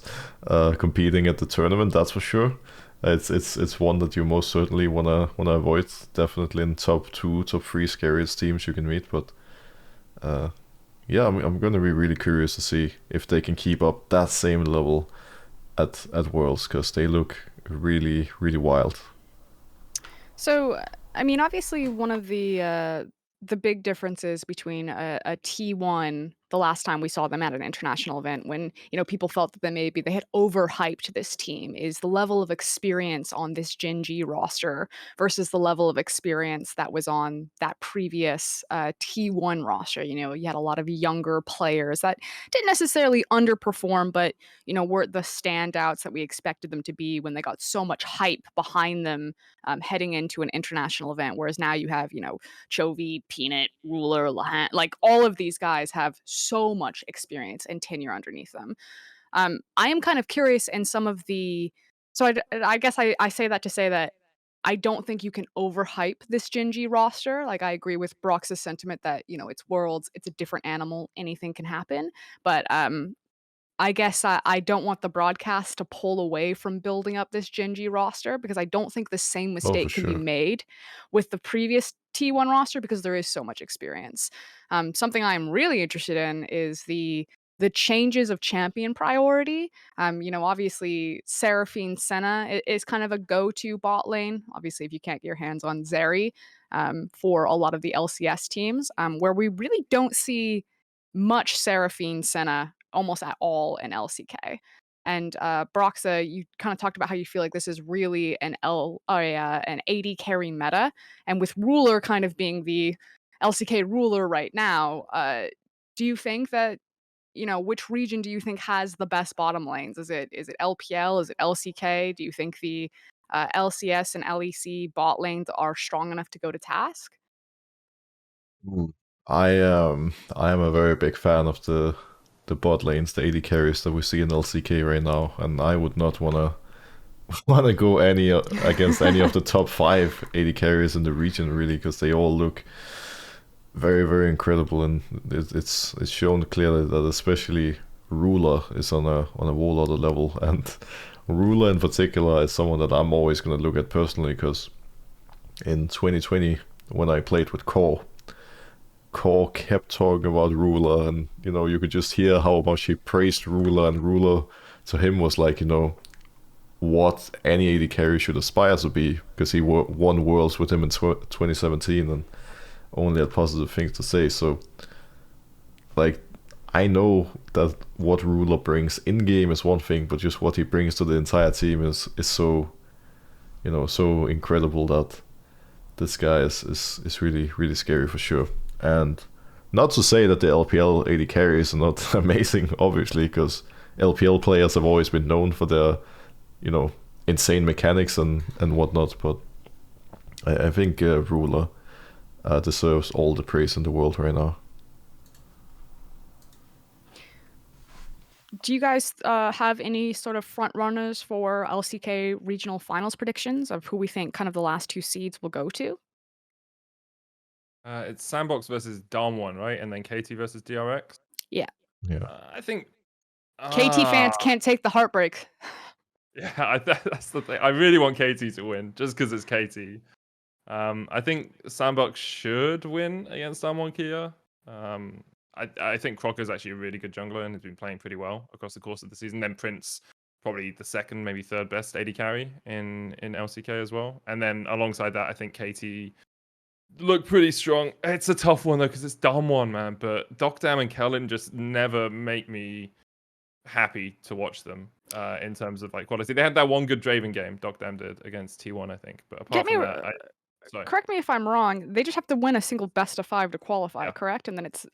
competing at the tournament. That's for sure. It's one that you most certainly wanna avoid. Definitely in top 2, top 3 scariest teams you can meet. But yeah, I'm going to be really curious to see if they can keep up that same level at Worlds, because they look really, really wild. So, I mean, obviously, one of the big differences between a T1 the last time we saw them at an international event, when people felt that they had overhyped this team, is the level of experience on this Gen G roster versus the level of experience that was on that previous T1 roster. You had a lot of younger players that didn't necessarily underperform, but weren't the standouts that we expected them to be when they got so much hype behind them heading into an international event. Whereas now you have, Chovy, Peanut, Ruler, Lahan, like all of these guys have so much experience and tenure underneath them. I am kind of curious in some of the. So I guess I say that to say that I don't think you can overhype this Gen G roster. Like, I agree with Brox's sentiment that, it's Worlds, it's a different animal, anything can happen. But I guess I don't want the broadcast to pull away from building up this Gen G roster, because I don't think the same Oh, for mistake can be sure. made with the previous T1 roster, because there is so much experience. Something I'm really interested in is the changes of champion priority. Obviously Seraphine Senna is kind of a go-to bot lane. Obviously, if you can't get your hands on Zeri, for a lot of the LCS teams, where we really don't see much Seraphine Senna almost at all in LCK. And Broxah, you kind of talked about how you feel like this is really an AD carry meta, and with Ruler kind of being the LCK ruler right now, do you think that which region do you think has the best bottom lanes? Is it LPL? Is it LCK? Do you think the LCS and LEC bot lanes are strong enough to go to task? I am a very big fan of the bot lanes, the AD carries that we see in LCK right now, and I would not wanna go against any of the top 5 AD carries in the region, really, because they all look very, very incredible, and it's shown clearly that especially Ruler is on a whole other level, and Ruler in particular is someone that I'm always gonna look at personally, because in 2020 when I played with Core kept talking about Ruler, and you could just hear how much he praised Ruler, and Ruler to him was like, what any AD carry should aspire to be, because he won Worlds with him in 2017 and only had positive things to say. So, like, I know that what Ruler brings in game is one thing, but just what he brings to the entire team is so, so incredible, that this guy is really, really scary for sure. And not to say that the LPL AD carries are not amazing, obviously, because LPL players have always been known for their, insane mechanics and whatnot. But I think Ruler deserves all the praise in the world right now. Do you guys have any sort of front runners for LCK regional finals predictions of who we think kind of the last 2 seeds will go to? It's Sandbox versus Damwon, right? And then KT versus DRX. Yeah. Yeah. I think KT fans can't take the heartbreak. Yeah, that's the thing. I really want KT to win, just because it's KT. I think Sandbox should win against Damwon Kia. I think Crocker's actually a really good jungler and has been playing pretty well across the course of the season. Then Prince, probably the second, maybe third best AD carry in LCK as well. And then alongside that, I think KT look pretty strong. It's a tough one though, because it's Damwon, man. But Dokdam and Kellen just never make me happy to watch them in terms of like quality. They had that one good Draven game, Dokdam did, against T1, I think. But apart from that, correct me if I'm wrong, they just have to win a single best of 5 to qualify, correct? And then it's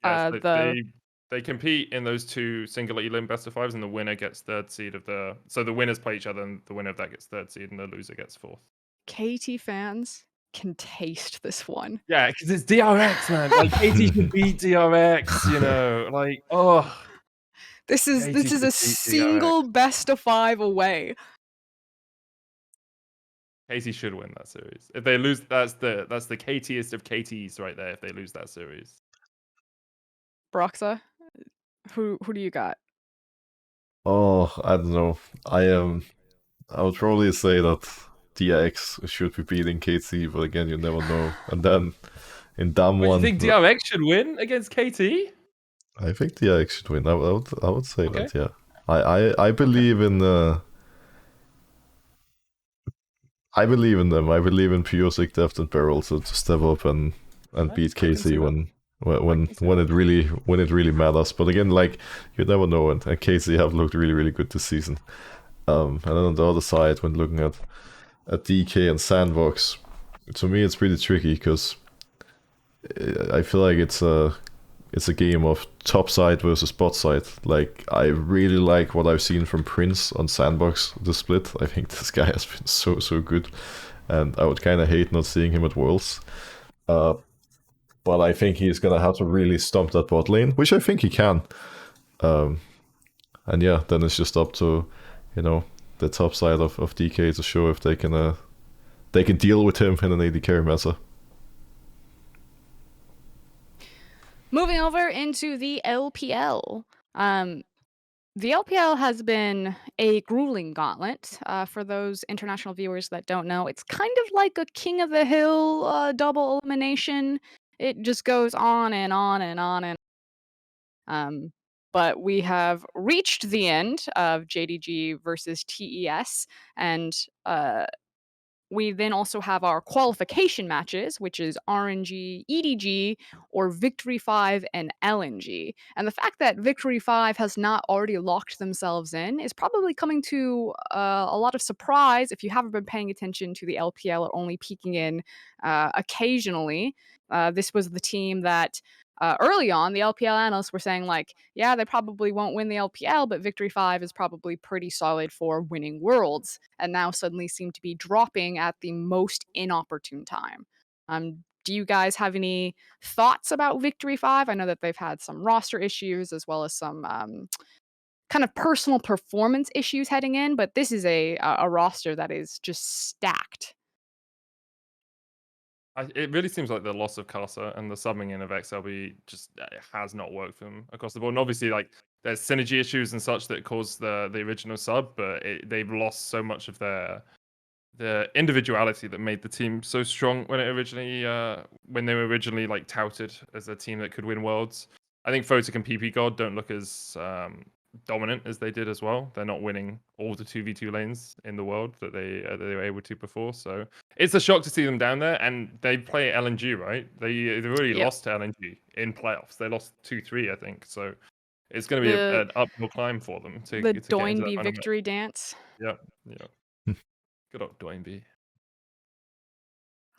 they compete in those 2 single elim best of 5s, and the winner gets 3rd seed of so the winners play each other, and the winner of that gets 3rd seed, and the loser gets 4th. KT fans can taste this one. Yeah, because it's DRX, man. Like, KT should beat DRX, like, oh. This is a single best of 5 away. KT should win that series. If they lose, that's the KTest of KTs right there. If they lose that series. Broxah, who do you got? Oh, I don't know. I would probably say that DRX should be beating KT, but again, you never know. And then in Damwon, You think DRX should win against KT? I think the Ix should win. I would say Okay. that, yeah. I believe in I believe in them. I believe in pure sick depth and barrel to step up and beat I can see KC that. when it really matters. But again, like, you never know, and KC have looked really good this season. And then on the other side, when looking at DK and Sandbox, to me it's pretty tricky because I feel like it's a game of top side versus bot side. Like, I really like what I've seen from Prince on Sandbox, the split. I think this guy has been so good, and I would kind of hate not seeing him at Worlds. But I think he's gonna have to really stomp that bot lane, which I think he can. And yeah, then it's just up to, the top side of DK to show if they can deal with him in an AD carry meta. Moving over into the LPL. The LPL has been a grueling gauntlet. For those international viewers that don't know, it's kind of like a King of the Hill double elimination. It just goes on and on and on and but we have reached the end of JDG versus TES, and we then also have our qualification matches, which is RNG, EDG, or Victory 5 and LNG. And the fact that Victory 5 has not already locked themselves in is probably coming to a lot of surprise if you haven't been paying attention to the LPL or only peeking in occasionally. This was the team that early on, the LPL analysts were saying, like, yeah, they probably won't win the LPL, but Victory 5 is probably pretty solid for winning Worlds, and now suddenly seem to be dropping at the most inopportune time. Do you guys have any thoughts about Victory 5? I know that they've had some roster issues as well as some kind of personal performance issues heading in, but this is a roster that is just stacked. It really seems like the loss of Casa and the subbing in of XLB just has not worked for them across the board. And obviously, like, there's synergy issues and such that caused the original sub, but they've lost so much of the individuality that made the team so strong when they were originally like touted as a team that could win Worlds. I think Photic and PP God don't look as dominant as they did as well. They're not winning all the 2v2 lanes in the world that they were able to before. So it's a shock to see them down there. And they play LNG, right? They've already lost to LNG in playoffs. They lost 2-3, I think. So it's going to be an uphill climb for them to The get into that Doinby final victory dance. Yeah. Good old Doinby.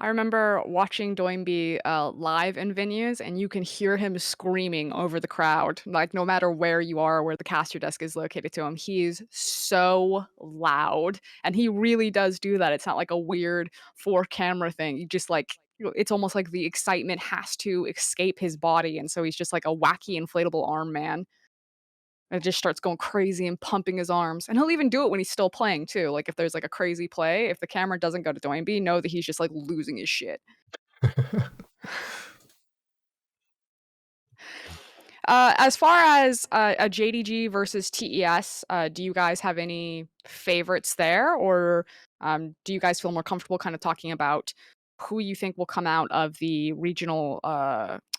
I remember watching Doinby live in venues, and you can hear him screaming over the crowd. Like, no matter where you are, where the caster desk is located to him, he is so loud. And he really does do that. It's not like a weird camera thing. You just like, it's almost like the excitement has to escape his body. And so he's just like a wacky inflatable arm man. And just starts going crazy and pumping his arms. And he'll even do it when he's still playing too. Like, if there's like a crazy play, if the camera doesn't go to Doinby, know that he's just like losing his shit. As far as a JDG versus TES, do you guys have any favorites there, or do you guys feel more comfortable kind of talking about who you think will come out of the regional?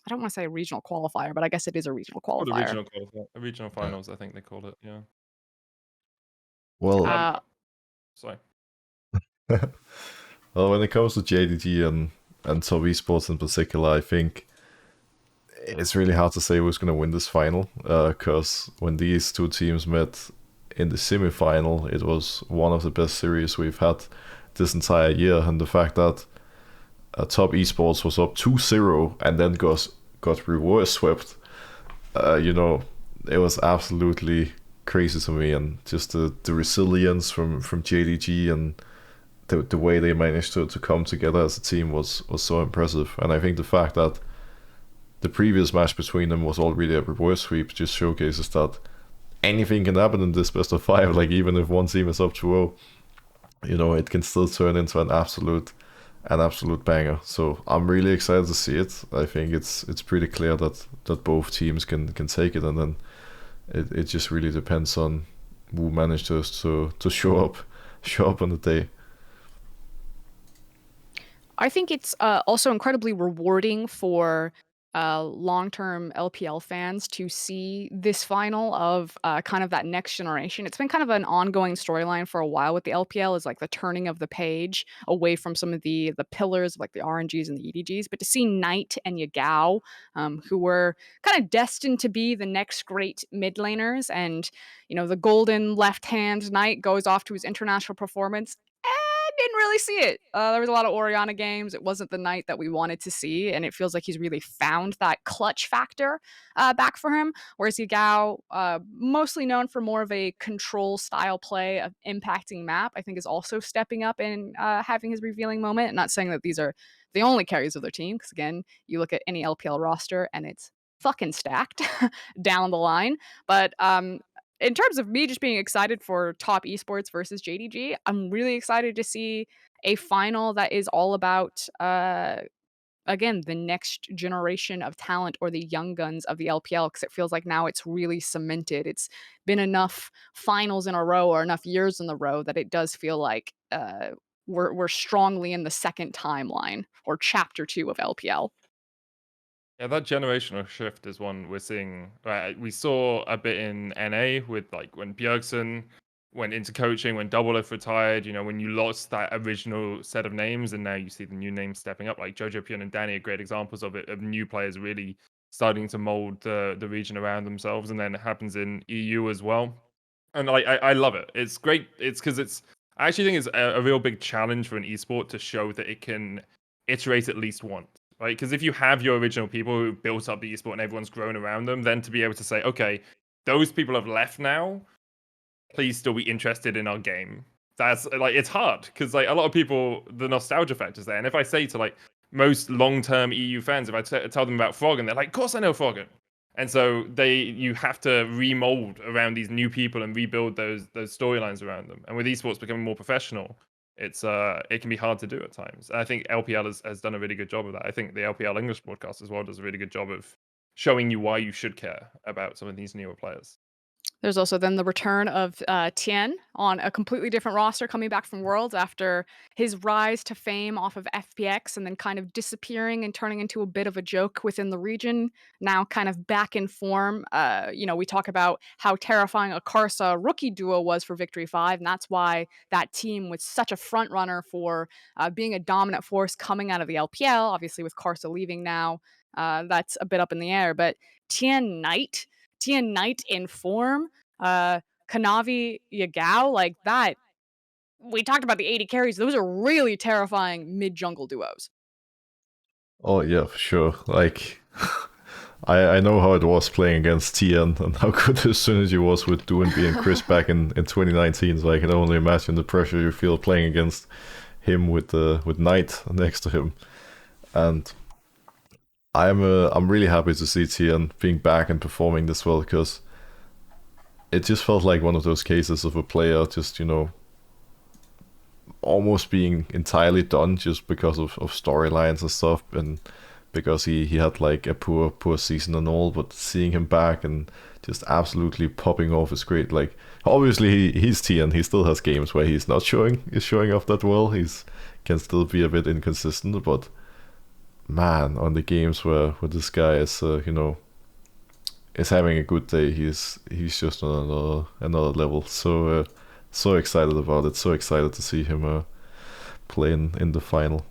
I don't want to say a regional qualifier, but I guess it is a regional Or the qualifier. regional finals, I think they called it. Yeah. Well, Sorry. well, when it comes to JDG and top esports in particular, I think it's really hard to say who's going to win this final, because when these two teams met in the semi-final, it was one of the best series we've had this entire year, and the fact that top esports was up 2-0 and then got reverse swept, it was absolutely crazy to me, and just the resilience from JDG and the way they managed to come together as a team was so impressive. And I think the fact that the previous match between them was already a reverse sweep just showcases that anything can happen in this best of 5. Like, even if one team is up 2-0, it can still turn into an absolute banger. So I'm really excited to see it. I think it's pretty clear that both teams can take it, and then it just really depends on who manages to show up on the day. I think it's also incredibly rewarding for long-term LPL fans to see this final of kind of that next generation. It's been kind of an ongoing storyline for a while with the LPL, is like the turning of the page away from some of the pillars like the RNGs and the EDGs. But to see Knight and Yagao, who were kind of destined to be the next great mid laners, and the golden left-hand Knight goes off to his international performance. Didn't really see it. There was a lot of Orianna games. It wasn't the Knight that we wanted to see, and it feels like he's really found that clutch factor back for him. Whereas Yagao, mostly known for more of a control style play of impacting map, I think is also stepping up and having his revealing moment. Not saying that these are the only carries of their team, because again, you look at any LPL roster and it's fucking stacked down the line. But in terms of me just being excited for top esports versus JDG, I'm really excited to see a final that is all about again, the next generation of talent, or the young guns of the LPL, because it feels like now it's really cemented. It's been enough finals in a row, or enough years in a row, that it does feel like we're strongly in the second timeline, or chapter 2 of LPL. Yeah, that generational shift is one we're seeing. We saw a bit in NA with like when Bjergsen went into coaching, when Doublelift retired, when you lost that original set of names, and now you see the new names stepping up, like Jojo Pion and Danny are great examples of it, of new players really starting to mold the region around themselves. And then it happens in EU as well. And like I love it. It's great. It's because I actually think it's a real big challenge for an esport to show that it can iterate at least once. Right, because if you have your original people who built up the esport and everyone's grown around them, then to be able to say, okay, those people have left now, please still be interested in our game. That's like, it's hard because like a lot of people, the nostalgia factor's there. And if I say to like most long-term EU fans, if I tell them about Froggen, they're like, of course I know Froggen. And so you have to remold around these new people and rebuild those storylines around them. And with esports becoming more professional, it can be hard to do at times. And I think LPL has done a really good job of that. I think the LPL English broadcast as well does a really good job of showing you why you should care about some of these newer players. There's also then the return of Tien on a completely different roster, coming back from Worlds after his rise to fame off of FPX, and then kind of disappearing and turning into a bit of a joke within the region. Now kind of back in form. We talk about how terrifying a Karsa rookie duo was for Victory 5, and that's why that team was such a front runner for being a dominant force coming out of the LPL. Obviously, with Karsa leaving now, that's a bit up in the air. But Tien Knight in form, Kanavi Yagao, like that. We talked about the 80 carries. Those are really terrifying mid-jungle duos. Oh yeah, for sure. Like I know how it was playing against Tien and how good his synergy was with Doinby and Chris back in 2019. So I can only imagine the pressure you feel playing against him with Knight next to him. And I'm really happy to see Tien being back and performing this well, because it just felt like one of those cases of a player just, almost being entirely done just because of storylines and stuff, and because he had like a poor season and all. But seeing him back and just absolutely popping off is great. Like, obviously he's Tien, he still has games where he's not showing off that well. He's can still be a bit inconsistent, but man, on the games where this guy is is having a good day, he's just on another level. So so excited about it, so excited to see him play in the final.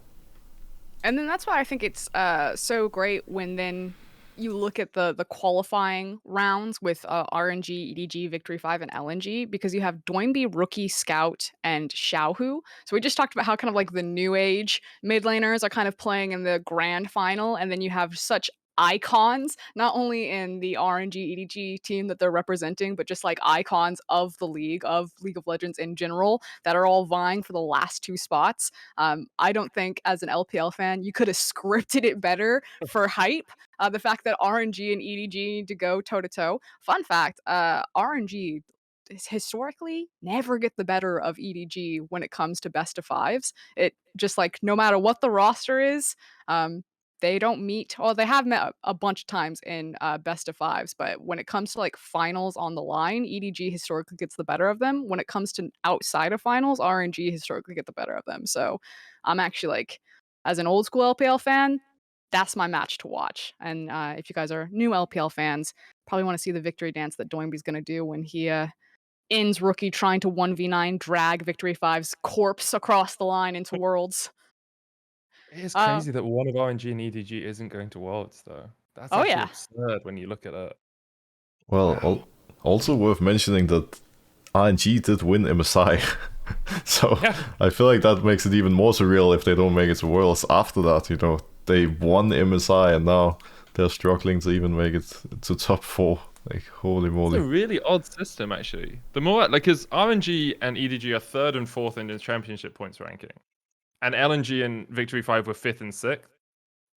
And then that's why I think it's so great when then you look at the qualifying rounds with RNG, EDG, Victory 5, and LNG, because you have Doinby, Rookie, Scout, and Xiaohu. So we just talked about how kind of like the new age mid laners are kind of playing in the grand final, and then you have such icons, not only in the RNG, EDG team that they're representing, but just like icons of the league, of League of Legends in general, that are all vying for the last 2 spots. I don't think as an LPL fan, you could have scripted it better for hype. The fact that RNG and EDG need to go toe to toe. Fun fact, RNG historically never get the better of EDG when it comes to best of fives. It just like, no matter what the roster is, they don't meet, or they have met a bunch of times in best of fives, but when it comes to like finals on the line, EDG historically gets the better of them. When it comes to outside of finals, RNG historically get the better of them. So I'm actually like, as an old school LPL fan, that's my match to watch. And if you guys are new LPL fans, probably want to see the victory dance that Doinby's going to do when he ends rookie trying to 1v9 drag Victory 5's corpse across the line into Worlds. It is crazy that one of RNG and EDG isn't going to Worlds, though. That's actually absurd when you look at it. Well, also worth mentioning that RNG did win MSI. So I feel like that makes it even more surreal if they don't make it to Worlds after that. You know, they won MSI and now they're struggling to even make it to top 4. Like, holy moly. It's a really odd system, actually. The more, like, because RNG and EDG are 3rd and 4th in the championship points ranking. And LNG and Victory 5 were 5th and 6th.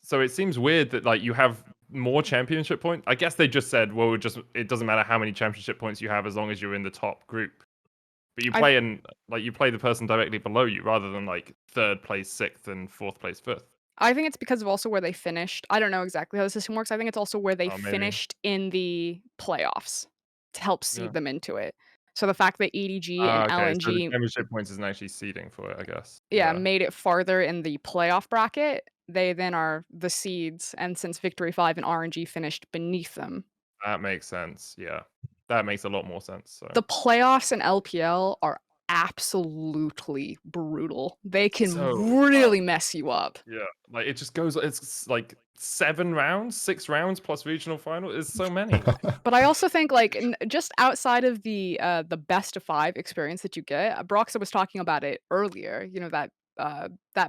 So it seems weird that, like, you have more championship points. I guess they just said, well, it doesn't matter how many championship points you have as long as you're in the top group. But you play you play the person directly below you rather than like 3rd place 6th and 4th place 5th. I think it's because of also where they finished. I don't know exactly how the system works. I think it's also where they finished in the playoffs to help seed them into it. So the fact that EDG and LNG, so the championship points isn't actually seeding for it, I guess. made it farther in the playoff bracket, they then are the seeds. And since Victory 5 and RNG finished beneath them, that makes sense. Yeah, that makes a lot more sense. So. The playoffs in LPL are absolutely brutal. They can really mess you up. Yeah, like it just goes. It's like 7 rounds, 6 rounds plus regional final. It's so many. But I also think like just outside of the best of 5 experience that you get, Broxah was talking about it earlier. You know, that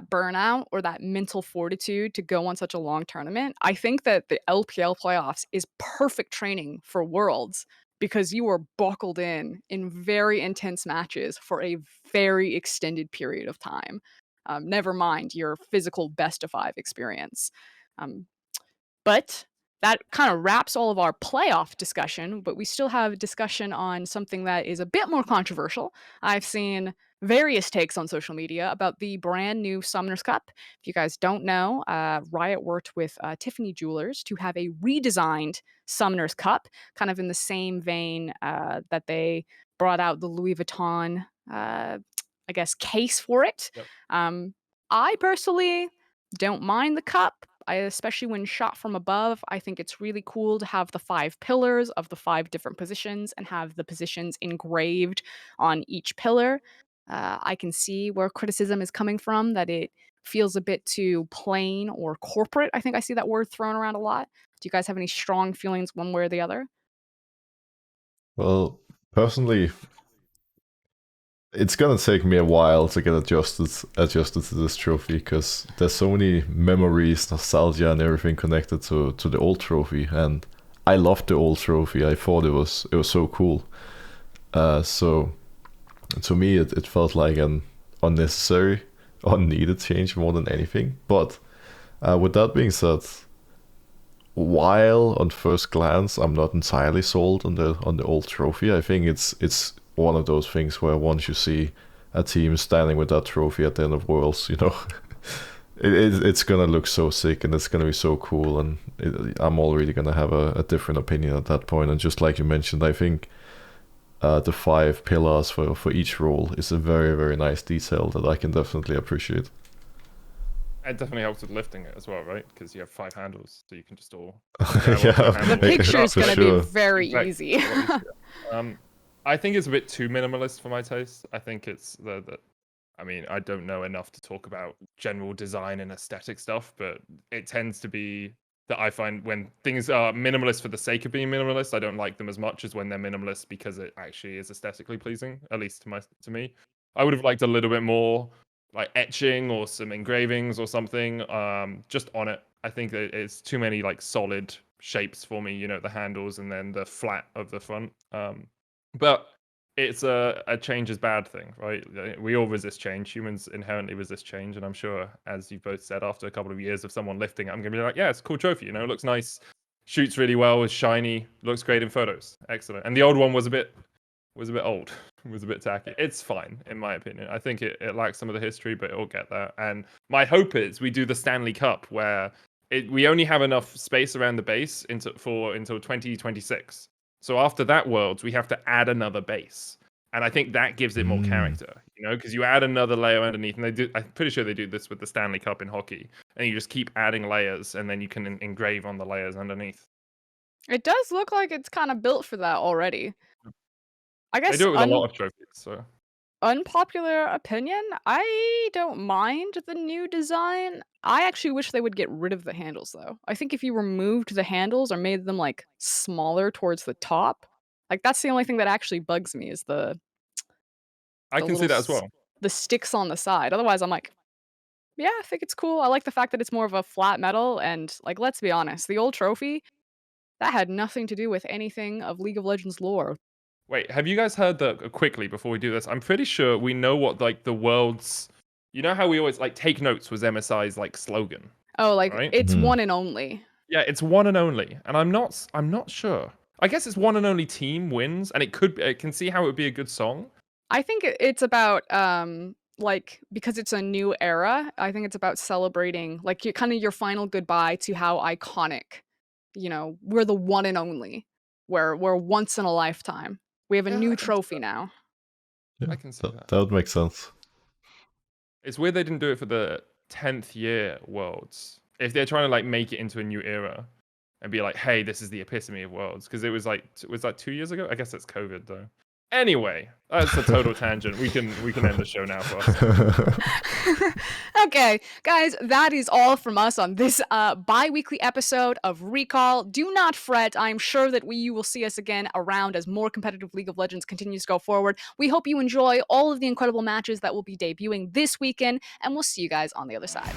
burnout or that mental fortitude to go on such a long tournament. I think that the LPL playoffs is perfect training for Worlds because you are buckled in very intense matches for a very extended period of time. Never mind your physical best of 5 experience. But that kind of wraps all of our playoff discussion, but we still have discussion on something that is a bit more controversial. I've seen various takes on social media about the brand new Summoners Cup. If you guys don't know, Riot worked with Tiffany Jewelers to have a redesigned Summoners Cup, kind of in the same vein that they brought out the Louis Vuitton, I guess, case for it. Yep. I personally don't mind the cup. Especially when shot from above, I think it's really cool to have the 5 pillars of the 5 different positions and have the positions engraved on each pillar. I can see where criticism is coming from, that it feels a bit too plain or corporate. I think I see that word thrown around a lot. Do you guys have any strong feelings one way or the other? Well, personally, it's gonna take me a while to get adjusted to this trophy because there's so many memories, nostalgia, and everything connected to the old trophy, and I loved the old trophy. I thought it was so cool. So to me, it felt like an unnecessary, unneeded change more than anything. But with that being said, while on first glance I'm not entirely sold on the old trophy, I think it's one of those things where once you see a team standing with that trophy at the end of Worlds, you know, it's gonna look so sick and it's gonna be so cool, and I'm already gonna have a different opinion at that point. And just like you mentioned, I think the 5 pillars for each role is a very, very nice detail that I can definitely appreciate. It definitely helps with lifting it as well, right? Because you have 5 handles, so you can just all. The picture is going to be very easy. I think it's a bit too minimalist for my taste. I think it's I mean, I don't know enough to talk about general design and aesthetic stuff, but it tends to be that I find when things are minimalist for the sake of being minimalist, I don't like them as much as when they're minimalist because it actually is aesthetically pleasing, at least to me. I would have liked a little bit more like etching or some engravings or something just on it. I think that it's too many like solid shapes for me, you know, the handles and then the flat of the front. But it's a change is bad thing, right? We all resist change. Humans inherently resist change. And I'm sure, as you both said, after a couple of years of someone lifting it, I'm going to be like, yeah, it's a cool trophy. You know, it looks nice, shoots really well, is shiny, looks great in photos. Excellent. And the old one was a bit old, was a bit tacky. It's fine, in my opinion. I think it lacks some of the history, but it'll get there. And my hope is we do the Stanley Cup where we only have enough space around the base until 2026. So after that Worlds, we have to add another base. And I think that gives it more character. you know, because you add another layer underneath, and they do. I'm pretty sure they do this with the Stanley Cup in hockey, and you just keep adding layers, and then you can engrave on the layers underneath. It does look like it's kind of built for that already. I They guess do it with a lot of trophies, so. unpopular opinion, I don't mind the new design. I actually wish they would get rid of the handles though. I think if you removed the handles or made them like smaller towards the top, like that's the only thing that actually bugs me is I the can see little that as well. the sticks on the side. Otherwise, I'm like, yeah, I think it's cool. I like the fact that it's more of a flat metal and like let's be honest, the old trophy that had nothing to do with anything of League of Legends lore. Wait, have you guys heard that quickly before we do this? I'm pretty sure we know what like the world's. You know how we always like take notes was MSI's like slogan, Oh, like right? it's Mhm. one and only. Yeah, it's one and only, and I'm not sure. I guess it's one and only team wins, and I can see how it would be a good song. I think it's about like because it's a new era. I think it's about celebrating like your final goodbye to how iconic, we're the one and only. We're once in a lifetime. We have a Yeah, new I can see trophy that. now. Yeah, I can see that. that would make sense. It's weird they didn't do it for the 10th year Worlds. If they're trying to like make it into a new era and be like, hey, this is the epitome of Worlds, because it was that 2 years ago? I guess it's COVID though. Anyway, that's a total tangent. We can end the show now for us. Okay, guys, that is all from us on this bi-weekly episode of Recall. Do not fret. I'm sure that you will see us again around as more competitive League of Legends continues to go forward. We hope you enjoy all of the incredible matches that will be debuting this weekend, and we'll see you guys on the other side.